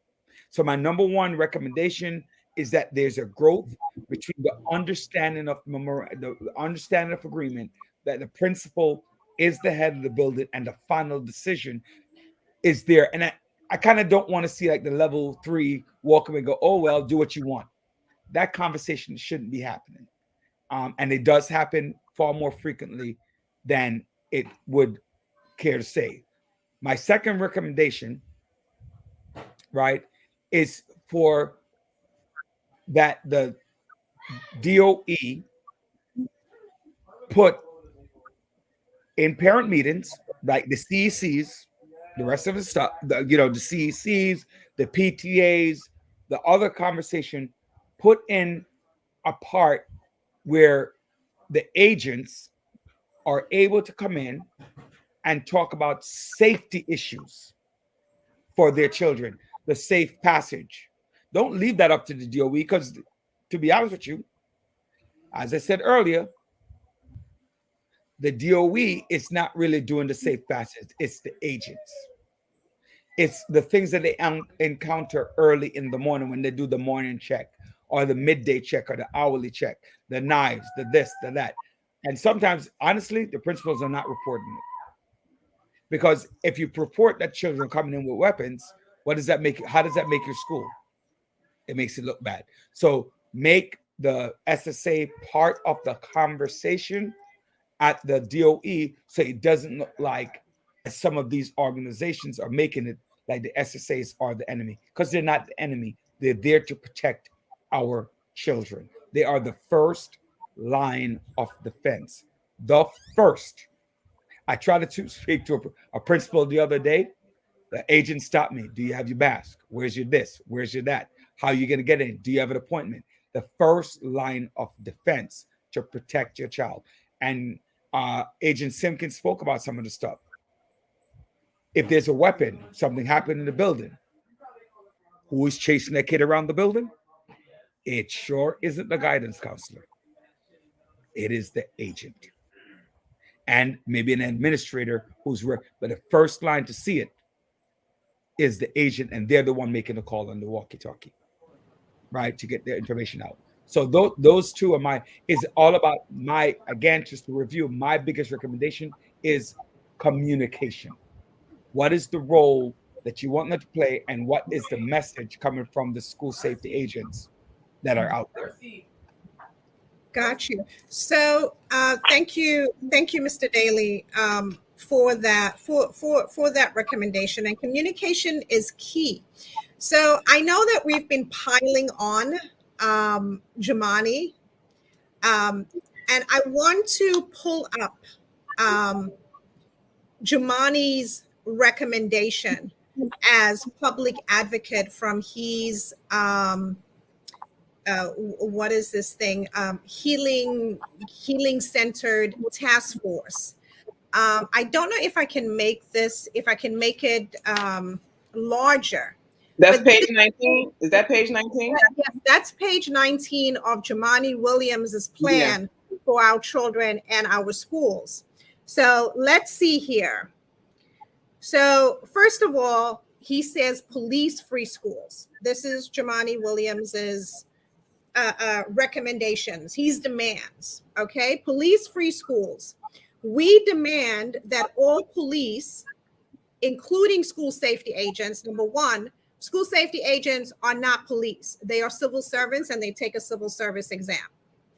So my number one recommendation is that there's a growth between the understanding of agreement, that the principal is the head of the building and the final decision is there. And I kind of don't want to see like the level 3 walk away and go, oh, well, do what you want. That conversation shouldn't be happening. And it does happen far more frequently than it would care to say. My second recommendation, right, is for that the DOE put in parent meetings, like the CECs, the rest of the stuff, the CECs, the PTAs, the other conversation, put in a part where the agents are able to come in and talk about safety issues for their children, the safe passage. Don't leave that up to the DOE, because to be honest with you, as I said earlier, the DOE is not really doing the safe passage. It's the agents. It's the things that they encounter early in the morning when they do the morning check or the midday check or the hourly check, the knives, the this, the that. And sometimes, honestly, the principals are not reporting it. Because if you report that children are coming in with weapons, what does that make? How does that make your school? It makes it look bad. So make the SSA part of the conversation at the DOE, so it doesn't look like some of these organizations are making it like the SSAs are the enemy, because they're not the enemy. They're there to protect our children. They are the first line of defense. The first. I tried to speak to a principal the other day. The agent stopped me. Do you have your mask? Where's your this? Where's your that? How are you going to get in? Do you have an appointment? The first line of defense to protect your child. And Agent Simpkins spoke about some of the stuff. If there's a weapon, something happened in the building, who is chasing that kid around the building? It sure isn't the guidance counselor. It is the agent. And maybe an administrator but the first line to see it is the agent, and they're the one making the call on the walkie-talkie, right, to get their information out. So those two are is all about again, just to review, my biggest recommendation is communication. What is the role that you want them to play, and what is the message coming from the school safety agents that are out there? Got you. So thank you, Mr. Daley, for that recommendation. And communication is key. So I know that we've been piling on Jumani, and I want to pull up Jumani's recommendation as public advocate from his what is this thing? Healing centered task force. I don't know if I can make it larger. That's page 19. Is that page 19? Yes, that's page 19 of Jumani Williams's plan for our children and our schools. So let's see here. So first of all, he says police-free schools. This is Jumani Williams's recommendations. His demands. Okay, police-free schools. We demand that all police, including school safety agents, number one, school safety agents are not police. They are civil servants and they take a civil service exam.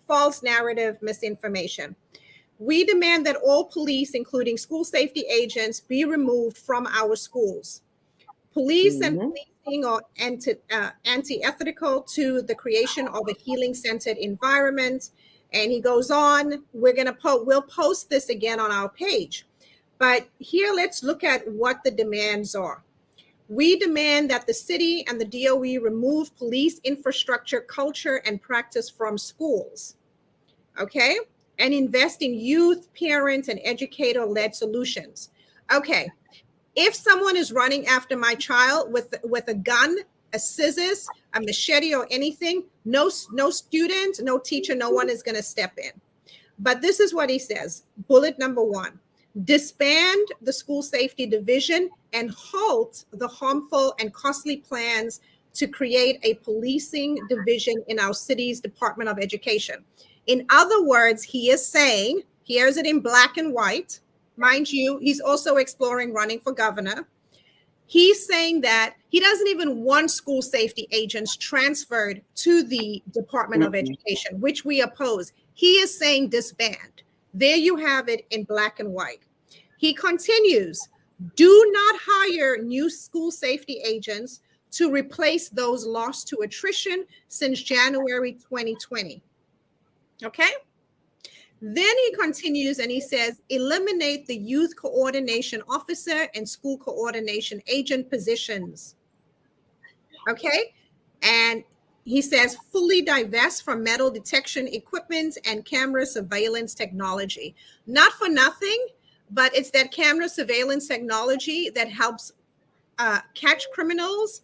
False narrative, misinformation. We demand that all police, including school safety agents, be removed from our schools. Police and policing are anti-ethical to the creation of a healing-centered environment. And he goes on, we'll post this again on our page. But here, let's look at what the demands are. We demand that the city and the DOE remove police infrastructure, culture, and practice from schools, okay? And invest in youth, parent, and educator-led solutions. Okay, if someone is running after my child with a gun, a scissors, a machete, or anything, no student, no teacher, no one is gonna step in. But this is what he says, bullet number one. Disband the school safety division and halt the harmful and costly plans to create a policing division in our city's Department of Education. In other words, he is saying, here's it in black and white. Mind you, he's also exploring running for governor. He's saying that he doesn't even want school safety agents transferred to the Department of Education, which we oppose. He is saying disband. There you have it in black and white. He continues, do not hire new school safety agents to replace those lost to attrition since January 2020. Okay? Then he continues and he says, eliminate the youth coordination officer and school coordination agent positions. Okay? And he says, fully divest from metal detection equipment and camera surveillance technology. Not for nothing, but it's that camera surveillance technology that helps catch criminals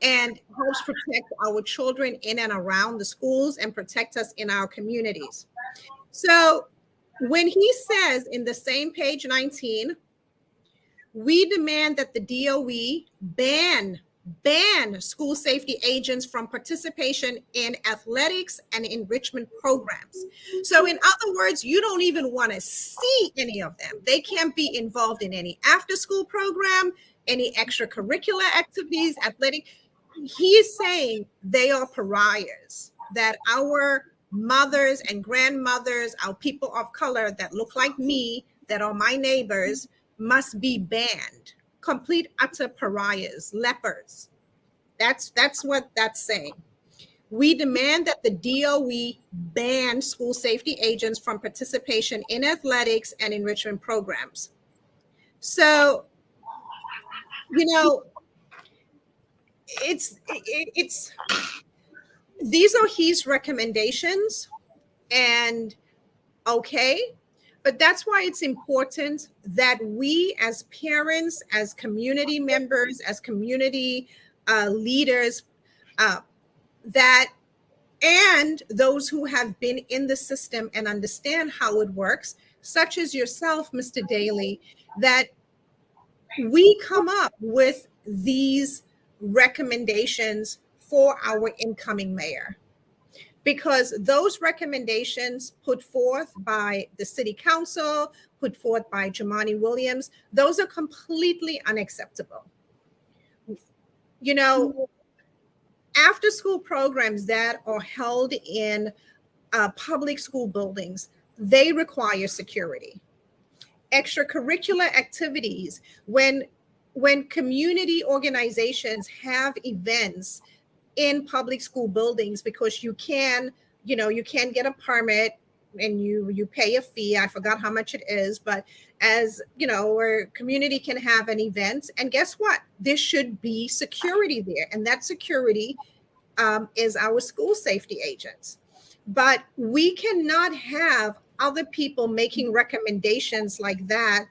and helps protect our children in and around the schools and protect us in our communities. So when he says in the same page 19, we demand that the DOE ban school safety agents from participation in athletics and enrichment programs. So in other words, you don't even want to see any of them. They can't be involved in any after-school program, any extracurricular activities, athletic. He is saying they are pariahs, that our mothers and grandmothers, our people of color that look like me, that are my neighbors, must be banned. Complete, utter pariahs, lepers. That's what that's saying. We demand that the DOE ban school safety agents from participation in athletics and enrichment programs. So, you know, it's these are his recommendations, and okay, But that's why it's important that we as parents, as community members, as community leaders, that and those who have been in the system and understand how it works, such as yourself, Mr. Daley, that we come up with these recommendations for our incoming mayor. Because those recommendations put forth by the city council, put forth by Jumaane Williams, those are completely unacceptable. You know, after school programs that are held in public school buildings, they require security. Extracurricular activities, when community organizations have events in public school buildings, because you can get a permit and you pay a fee. I forgot how much it is, but as you know, where community can have an event, and guess what? There should be security there, and that security is our school safety agents. But we cannot have other people making recommendations like that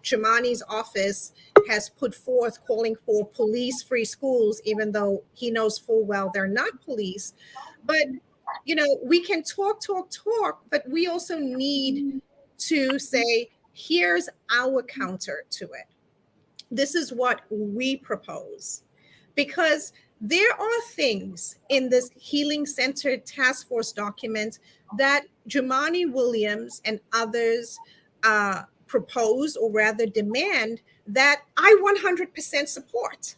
Jumaane's office has put forth, calling for police-free schools, even though he knows full well they're not police. But, you know, we can talk, but we also need to say, here's our counter to it. This is what we propose. Because there are things in this Healing Center Task Force document that Jumaane Williams and others propose, or rather demand, that I 100% support.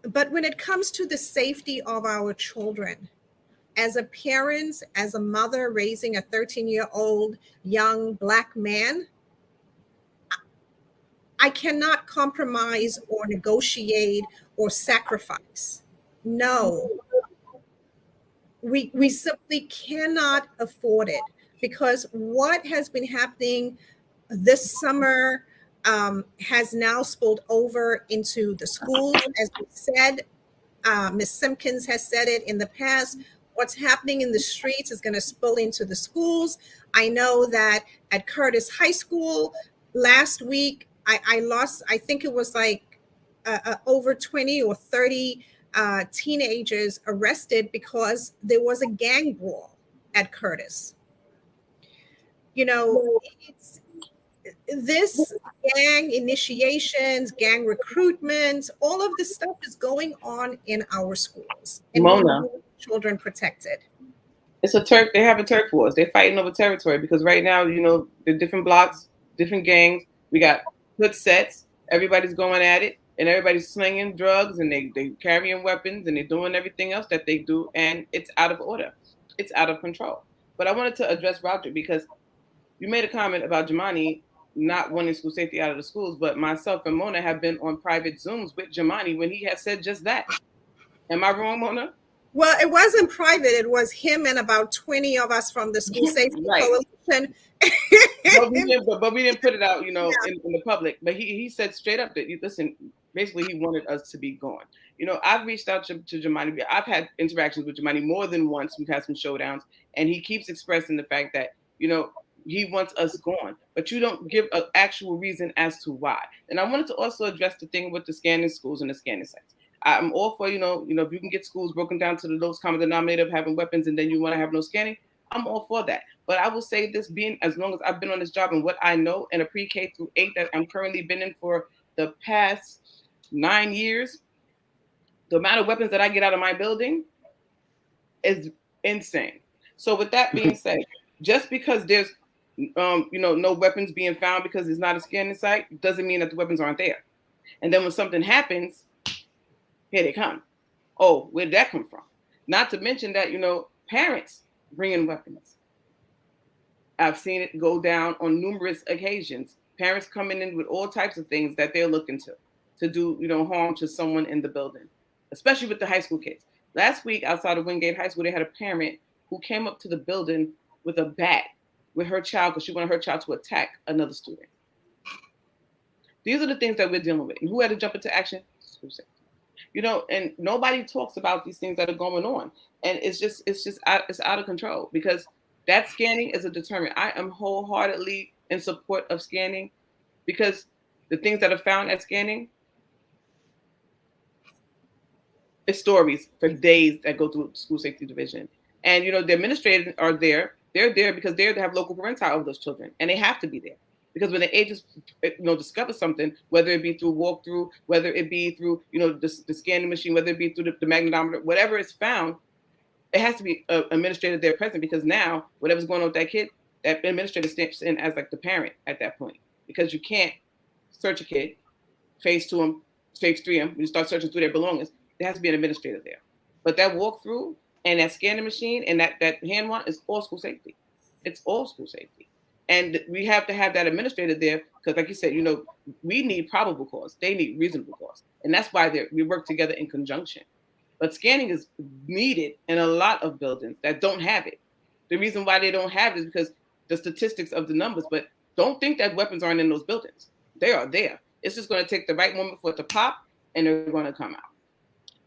But when it comes to the safety of our children, as a parent, as a mother raising a 13-year-old young Black man, I cannot compromise or negotiate or sacrifice. No, we simply cannot afford it, because what has been happening this summer has now spilled over into the schools. As we said, Ms. Simpkins has said it in the past, what's happening in the streets is going to spill into the schools. I know that at Curtis High School last week, I lost, I think it was like over 20 or 30 teenagers arrested because there was a gang brawl at Curtis. You know, it's this gang initiations, gang recruitment, all of this stuff is going on in our schools. And Mona, we need children protected. it's a turf. They have a turf wars. They're fighting over territory because right now, you know, the different blocks, different gangs. We got good sets. Everybody's going at it, and everybody's slinging drugs, and they carrying weapons, and they're doing everything else that they do, and it's out of order. It's out of control. But I wanted to address Rodrick because you made a comment about Jumaane not wanting school safety out of the schools, but myself and Mona have been on private Zooms with Jumaane when he has said just that. Am I wrong, Mona? Well, it wasn't private. It was him and about 20 of us from the School Safety Coalition. but we didn't put it out, you know, in the public. But he said straight up that, listen, basically he wanted us to be gone. You know, I've reached out to Jumaane. I've had interactions with Jumaane more than once. We've had some showdowns, and he keeps expressing the fact that, you know, he wants us gone, but you don't give an actual reason as to why. And I wanted to also address the thing with the scanning schools and the scanning sites. I'm all for, you know, if you can get schools broken down to the lowest common denominator of having weapons, and then you want to have no scanning, I'm all for that. But I will say this, being as long as I've been on this job and what I know in a pre-K through 8 that I'm currently been in for the past 9 years, the amount of weapons that I get out of my building is insane. So with that being said, just because there's no weapons being found because it's not a scanning site doesn't mean that the weapons aren't there. And then when something happens, here they come. Oh, where did that come from? Not to mention that, you know, parents bring in weapons. I've seen it go down on numerous occasions. Parents coming in with all types of things that they're looking to do, you know, harm to someone in the building, especially with the high school kids. Last week outside of Wingate High School, they had a parent who came up to the building with a bat with her child because she wanted her child to attack another student. These are the things that we're dealing with. And who had to jump into action? School safety. You know, and nobody talks about these things that are going on, and it's out of control because that scanning is a deterrent. I am wholeheartedly in support of scanning because the things that are found at scanning, it's stories for days that go through school safety division. And you know, the administrators are there. They're there because they have local parental of those children, and they have to be there because when the agents, discover something, whether it be through walkthrough, whether it be through the scanning machine, whether it be through the magnetometer, whatever is found, it has to be an administrator there present because now whatever's going on with that kid, that administrator steps in as like the parent at that point because you can't search a kid, phase 2 them, phase 3 them. You start searching through their belongings. There has to be an administrator there. But that walkthrough and that scanning machine and that hand one is all school safety. It's all school safety. And we have to have that administrator there because, like you said, we need probable cause. They need reasonable cause. And that's why we work together in conjunction. But scanning is needed in a lot of buildings that don't have it. The reason why they don't have it is because the statistics of the numbers. But don't think that weapons aren't in those buildings. They are there. It's just going to take the right moment for it to pop, and they're going to come out.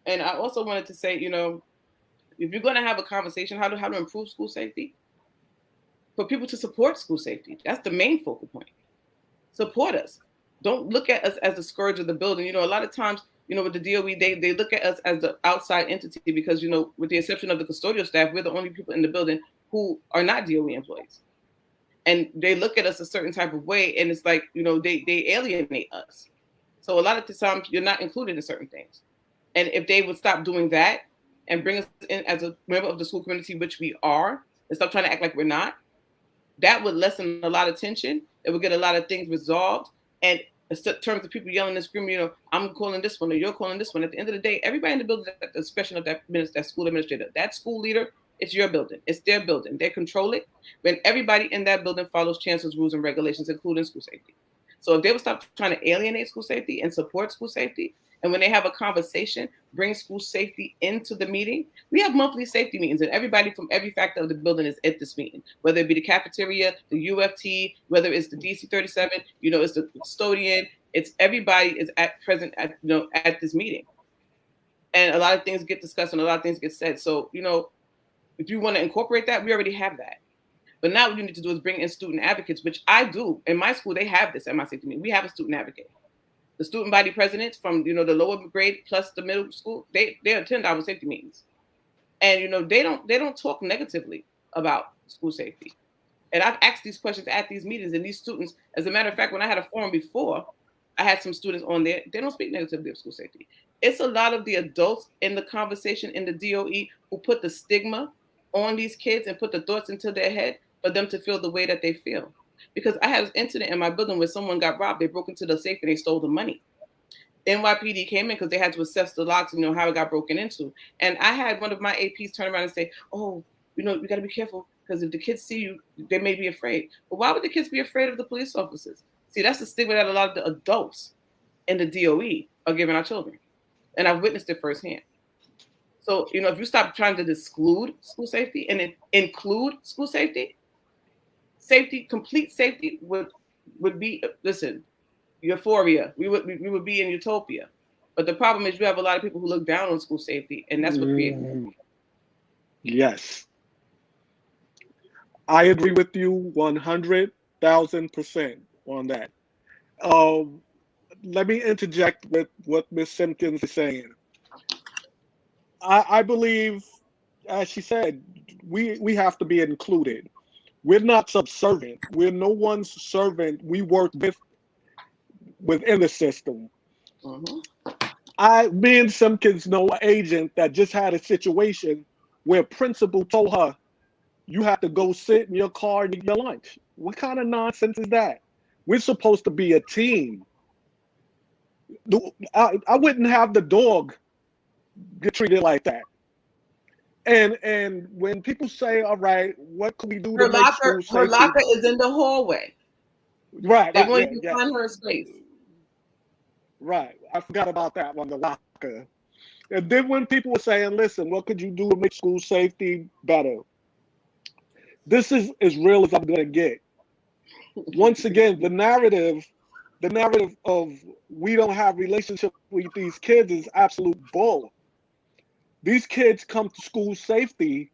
And I also wanted to say, if you're going to have a conversation, how to improve school safety, for people to support school safety. That's the main focal point. Support us. Don't look at us as the scourge of the building. A lot of times, with the DOE, they look at us as the outside entity because, with the exception of the custodial staff, we're the only people in the building who are not DOE employees. And they look at us a certain type of way, and it's like, they alienate us. So a lot of the times, you're not included in certain things. And if they would stop doing that and bring us in as a member of the school community, which we are, and stop trying to act like we're not, that would lessen a lot of tension. It would get a lot of things resolved. And in terms of people yelling and screaming, I'm calling this one or you're calling this one. At the end of the day, everybody in the building at the discretion of that school administrator, that school leader, it's your building. It's their building. They control it. When everybody in that building follows chancellor's rules and regulations, including school safety. So if they would stop trying to alienate school safety and support school safety, and when they have a conversation, bring school safety into the meeting. We have monthly safety meetings, and everybody from every factor of the building is at this meeting, whether it be the cafeteria, the UFT, whether it's the DC 37, it's the custodian. It's everybody is present at this meeting, and a lot of things get discussed and a lot of things get said. So if you want to incorporate that, we already have that. But now what you need to do is bring in student advocates, which I do in my school. They have this at my safety meeting. We have a student advocate. The student body presidents from the lower grade plus the middle school, they attend our safety meetings, and they don't talk negatively about school safety. And I've asked these questions at these meetings, and these students, as a matter of fact, when I had a forum before, I had some students on there. They don't speak negatively of school safety. It's a lot of the adults in the conversation in the DOE who put the stigma on these kids and put the thoughts into their head for them to feel the way that they feel. Because I had an incident in my building where someone got robbed. They broke into the safe and they stole the money. NYPD came in because they had to assess the locks and how it got broken into. And I had one of my APs turn around and say, "Oh, you got to be careful because if the kids see you, they may be afraid." But why would the kids be afraid of the police officers? See, that's the stigma that a lot of the adults in the DOE are giving our children. And I've witnessed it firsthand. So, if you stop trying to exclude school safety and include school safety, complete safety would be, listen, euphoria. We would be in utopia. But the problem is you have a lot of people who look down on school safety, and that's what creates. Yes. I agree with you 100,000% on that. Let me interject with what Ms. Simpkins is saying. I believe, as she said, we have to be included. We're not subservient. We're no one's servant. We work within the system. Mm-hmm. Me and Simpkins know an agent that just had a situation where principal told her, "You have to go sit in your car and eat your lunch." What kind of nonsense is that? We're supposed to be a team. I wouldn't have the dog get treated like that. And when people say, "All right, what can we do to make school safety?" Her locker is in the hallway. Right. They want you to find her space. Right. I forgot about that one, the locker. And then when people were saying, "Listen, what could you do to make school safety better?" This is as real as I'm going to get. Once again, the narrative the narrative of we don't have relationship with these kids is absolute bull. These kids come to school safety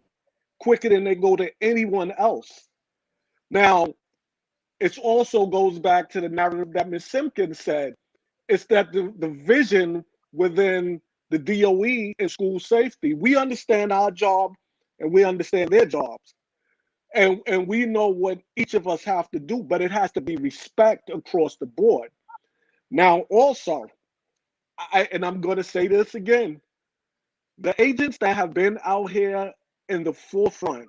quicker than they go to anyone else. Now, it also goes back to the narrative that Ms. Simpkins said. It's that the vision within the DOE and school safety, we understand our job and we understand their jobs. And we know what each of us have to do, but it has to be respect across the board. Now, also, I'm going to say this again, the agents that have been out here in the forefront,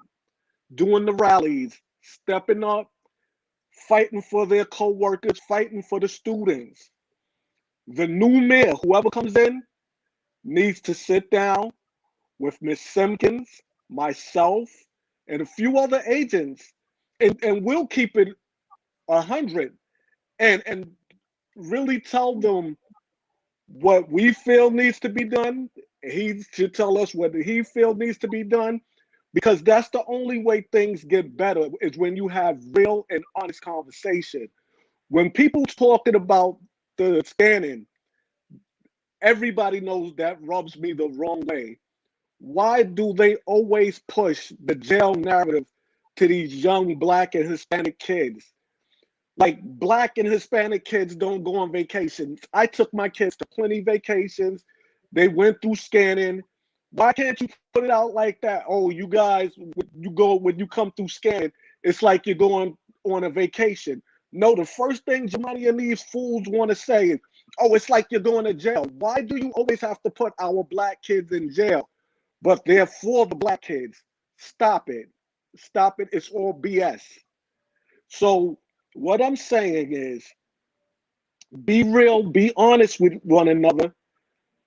doing the rallies, stepping up, fighting for their co-workers, fighting for the students. The new mayor, whoever comes in, needs to sit down with Ms. Simpkins, myself, and a few other agents, and we'll keep it 100 and really tell them what we feel needs to be done. He should tell us what he feels needs to be done, because that's the only way things get better, is when you have real and honest conversation. When people talking about the scanning, everybody knows that rubs me the wrong way. Why do they always push the jail narrative to these young Black and Hispanic kids? Like, Black and Hispanic kids don't go on vacations. I took my kids to plenty vacations. They went through scanning. Why can't you put it out like that? Oh, you guys, when you come through scanning, it's like you're going on a vacation. No, the first thing Jamani and these fools want to say is, oh, it's like you're going to jail. Why do you always have to put our Black kids in jail? But they're for the Black kids. Stop it. Stop it. It's all BS. So what I'm saying is, be real, be honest with one another.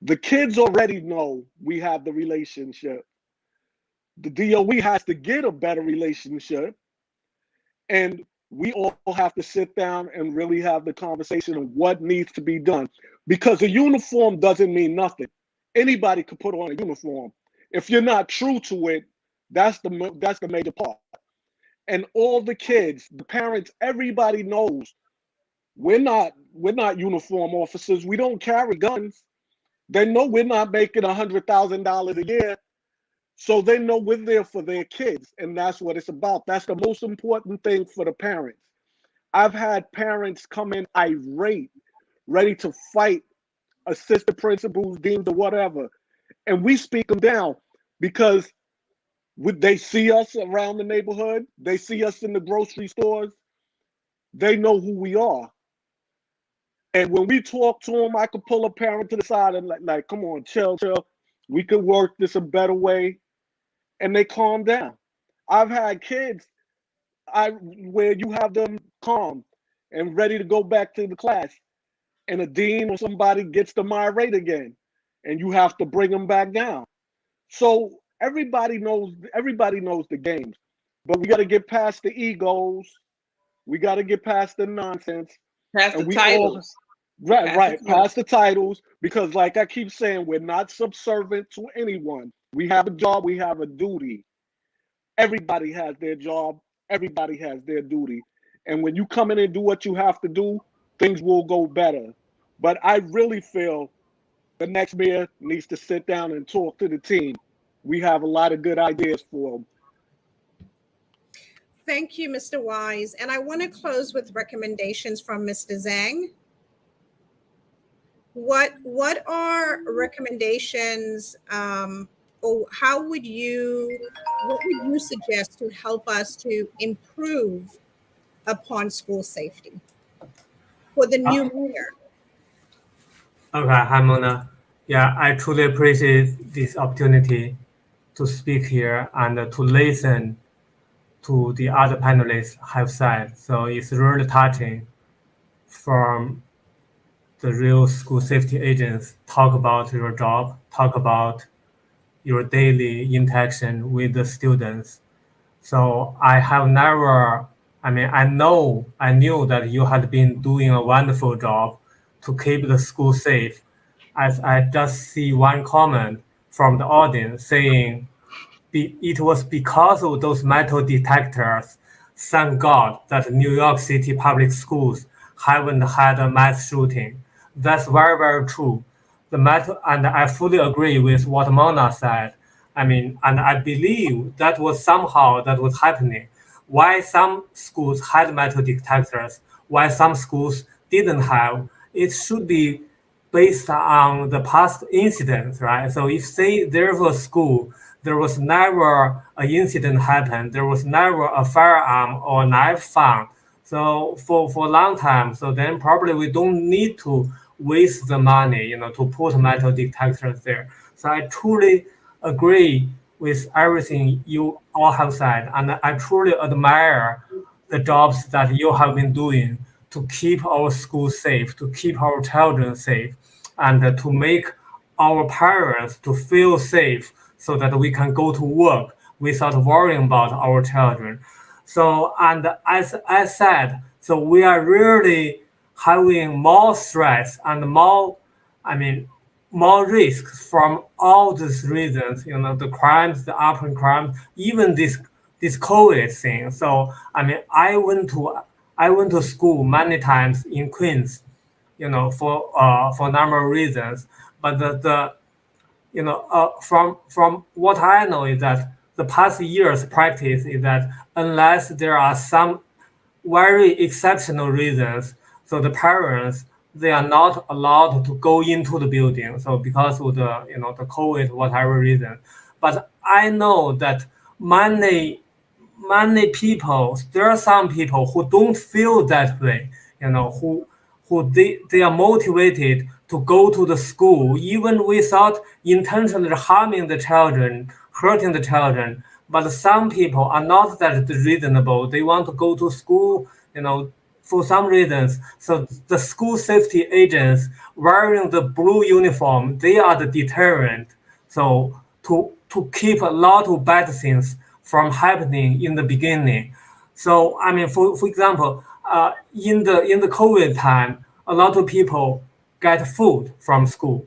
The kids already know we have the relationship. The DOE has to get a better relationship. And we all have to sit down and really have the conversation of what needs to be done. Because a uniform doesn't mean nothing. Anybody could put on a uniform. If you're not true to it, that's the major part. And all the kids, the parents, everybody knows we're not uniform officers. We don't carry guns. They know we're not making $100,000 a year. So they know we're there for their kids. And that's what it's about. That's the most important thing for the parents. I've had parents come in irate, ready to fight assistant principals, deans, or whatever. And we speak them down, because they see us around the neighborhood. They see us in the grocery stores. They know who we are. And when we talk to them, I could pull a parent to the side and like, come on, chill. We could work this a better way. And they calm down. I've had kids where you have them calm and ready to go back to the class, and a dean or somebody gets them irate again, and you have to bring them back down. So everybody knows the games, but we got to get past the egos. We got to get past the nonsense. Past the titles. Past the titles, because like I keep saying, we're not subservient to anyone. We have a job, we have a duty. Everybody has their job, everybody has their duty. And when you come in and do what you have to do, things will go better. But I really feel the next mayor needs to sit down and talk to the team. We have a lot of good ideas for them. Thank you, Mr. Wise. And I want to close with recommendations from Mr. Zhang. What are recommendations, or what would you suggest to help us to improve upon school safety for the new mayor? Okay, hi Mona. Yeah, I truly appreciate this opportunity to speak here and to listen to the other panelists have said. So it's really touching from the real school safety agents talk about your job, talk about your daily interaction with the students. So I knew that you had been doing a wonderful job to keep the school safe. As I just see one comment from the audience saying, it was because of those metal detectors, thank God that New York City public schools haven't had a mass shooting. That's very, very true. And I fully agree with what Mona said. I mean, and I believe that was happening. Why some schools had metal detectors, why some schools didn't have, it should be based on the past incidents, right? So if say there was a school, there was never an incident happened, there was never a firearm or knife found. So for a long time, so then probably we don't need to waste the money, to put metal detectors there. So I truly agree with everything you all have said, and I truly admire the jobs that you have been doing to keep our schools safe, to keep our children safe, and to make our parents to feel safe so that we can go to work without worrying about our children. So, and as I said, so we are really having more stress and more risks from all these reasons, the crimes, the upward crimes, even this COVID thing. So, I went to school many times in Queens, for a number of reasons. But from what I know is that the past year's practice is that unless there are some very exceptional reasons, so the parents, they are not allowed to go into the building. So because of the the COVID, whatever reason. But I know that many people, there are some people who don't feel that way, who they are motivated to go to the school even without intentionally harming the children, hurting the children. But some people are not that reasonable. They want to go to school, for some reasons. So the school safety agents wearing the blue uniform, they are the deterrent. So to keep a lot of bad things from happening in the beginning. So for example, in the COVID time, a lot of people get food from school,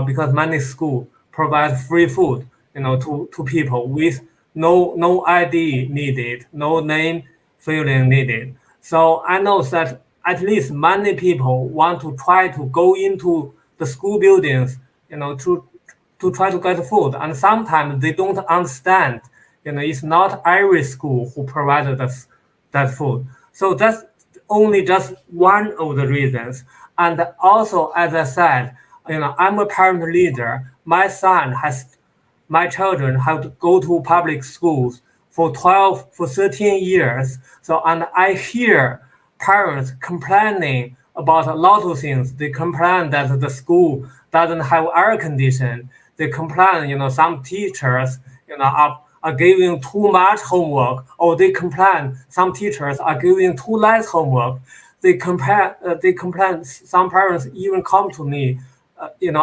because many schools provide free food, to people with no ID needed, no name filling needed. So I know that at least many people want to try to go into the school buildings, to try to get food, and sometimes they don't understand, it's not every school who provided that food. So that's only just one of the reasons. And also, as I said, I'm a parent leader. My children have to go to public schools for 13 years. So, and I hear parents complaining about a lot of things. They complain that the school doesn't have air conditioning. They complain, some teachers, are giving too much homework, or they complain some teachers are giving too less homework. They complain. Some parents even come to me,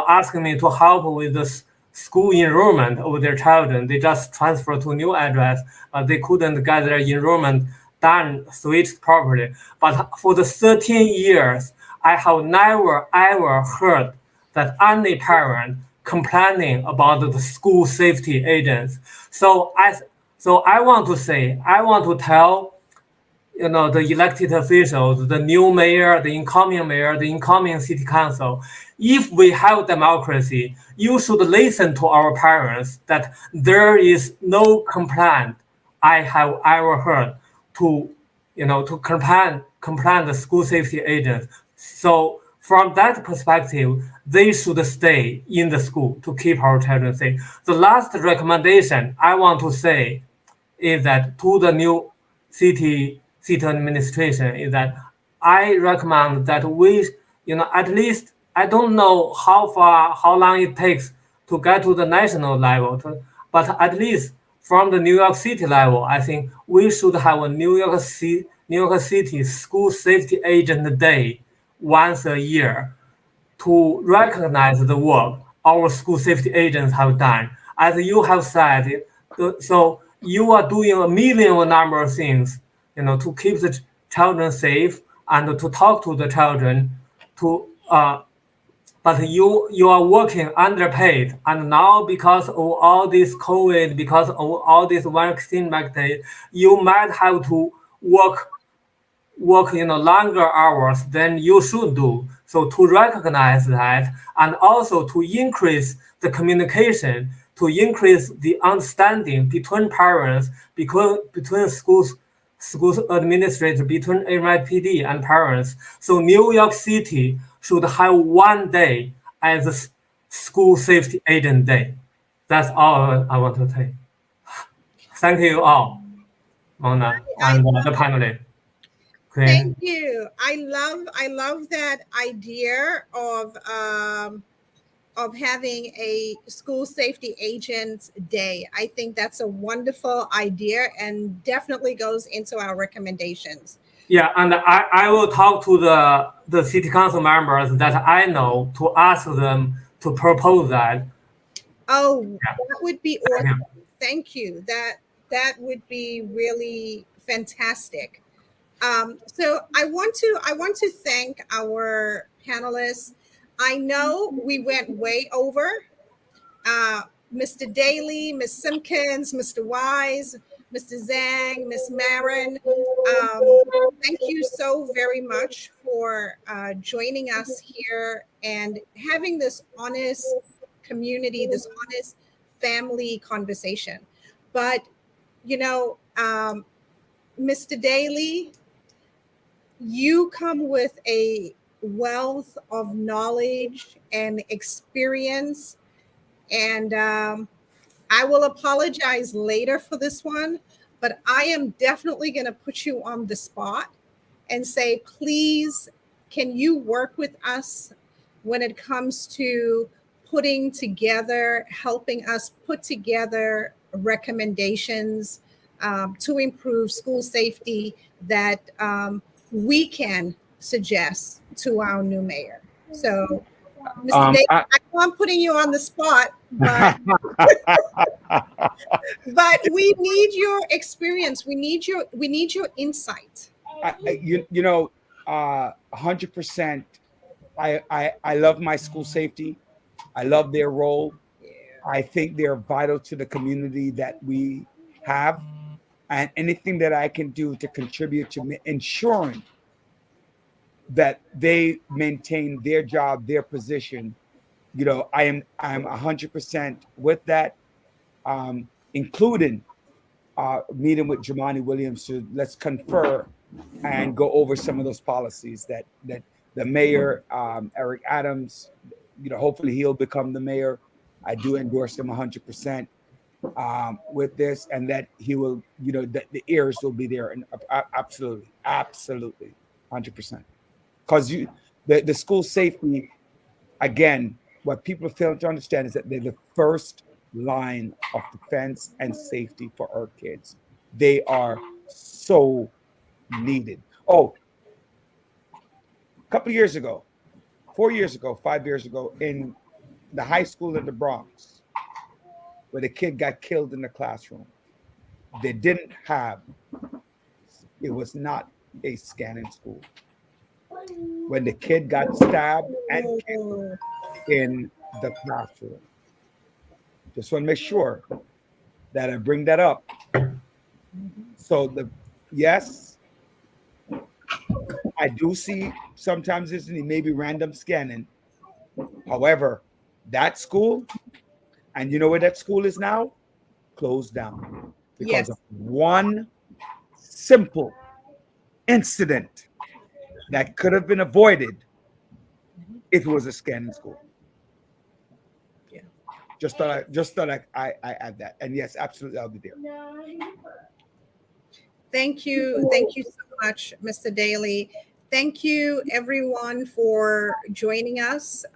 asking me to help with the school enrollment of their children. They just transfer to a new address. They couldn't get their enrollment done, switched properly. But for the 13 years, I have never ever heard that any parent complaining about the school safety agents. So I want to tell, the elected officials, the new mayor, the incoming city council, if we have democracy, you should listen to our parents that there is no complaint I have ever heard to complain the school safety agents. So from that perspective, they should stay in the school to keep our children safe. The last recommendation I want to say is that to the new city administration is that I recommend that we, at least, I don't know how long it takes to get to the national level, but at least from the New York City level, I think we should have a New York City School Safety Agent Day once a year to recognize the work our school safety agents have done. As you have said, so you are doing a million number of things, to keep the children safe and to talk to the children, but you are working underpaid, and now because of all this COVID, because of all this vaccine mandate, you might have to work work in longer hours than you should do. So to recognize that, and also to increase the communication, to increase the understanding between parents, between schools administrators, between NYPD and parents. So New York City should have one day as a school safety agent day. That's all I want to say. Thank you all, Mona and the panelists. Thank you. I love that idea of having a school safety agent day. I think that's a wonderful idea and definitely goes into our recommendations. Yeah, and I will talk to the city council members that I know to ask them to propose that. Oh, yeah. That would be awesome. Thank you. That would be really fantastic. So I want to thank our panelists. I know we went way over. Mr. Daley, Ms. Simpkins, Mr. Wise, Mr. Zhang, Ms. Marin, thank you so very much for joining us here and having this honest community, this honest family conversation. But, you know, Mr. Daley, you come with a wealth of knowledge and experience. And I will apologize later for this one, but I am definitely going to put you on the spot and say, please, can you work with us when it comes to putting together, helping us put together recommendations to improve school safety that we can suggest to our new mayor. So, Mr. Davis, I know I'm putting you on the spot, but but we need your experience. We need your insight. 100%. I love my school safety. I love their role. Yeah. I think they're vital to the community that we have, and anything that I can do to contribute to ensuring that they maintain their job, their position, I'm 100% with that, including meeting with Jamani Williams to let's confer and go over some of those policies that the mayor, Eric Adams, hopefully he'll become the mayor. I do endorse him 100% with this, and that he will, that the ears will be there, and absolutely 100%. Because the school safety, again, what people fail to understand is that they're the first line of defense and safety for our kids. They are so needed. Oh, a couple of years ago, 4 years ago, 5 years ago, in the high school in the Bronx, where the kid got killed in the classroom, they didn't have, it was not a scanning school. When the kid got stabbed and killed in the classroom. Just want to make sure that I bring that up. So yes, I do see sometimes there's maybe random scanning. However, that school, and you know where that school is now? Closed down because of one simple incident that could have been avoided if it was a scanning school. Yeah. Just thought I add that. And yes, absolutely, I'll be there. Thank you so much, Mr. Daley. Thank you, everyone, for joining us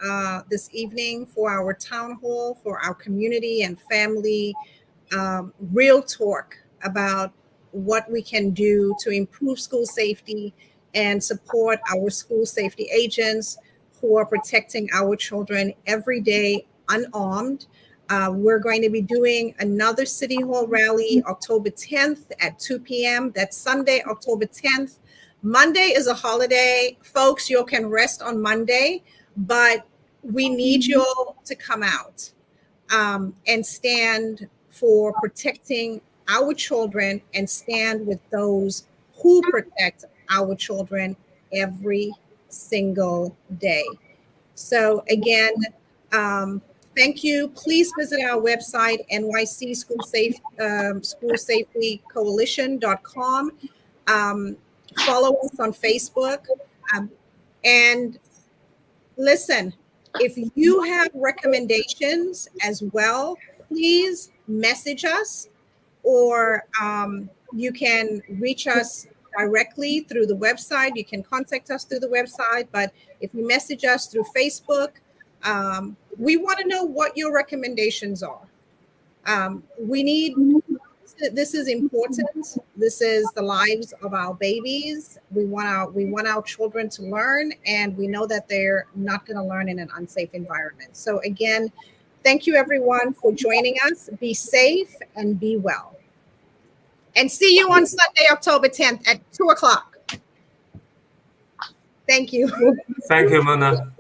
this evening for our town hall, for our community and family real talk about what we can do to improve school safety and support our school safety agents who are protecting our children every day unarmed. We're going to be doing another City Hall rally October 10th at 2 p.m. That's Sunday, October 10th. Monday is a holiday. Folks, you can rest on Monday, but we need you all to come out and stand for protecting our children and stand with those who protect our children every single day. So again, thank you. Please visit our website, NYC School Safety Coalition.com. Follow us on Facebook. And listen, if you have recommendations as well, please message us, or you can reach us directly through the website. You can contact us through the website, but if you message us through Facebook, we want to know what your recommendations are. This is important. This is the lives of our babies. We want our children to learn, and we know that they're not going to learn in an unsafe environment. So again, thank you everyone for joining us. Be safe and be well. And see you on Sunday, October 10th at 2:00. Thank you. Thank you, Mona.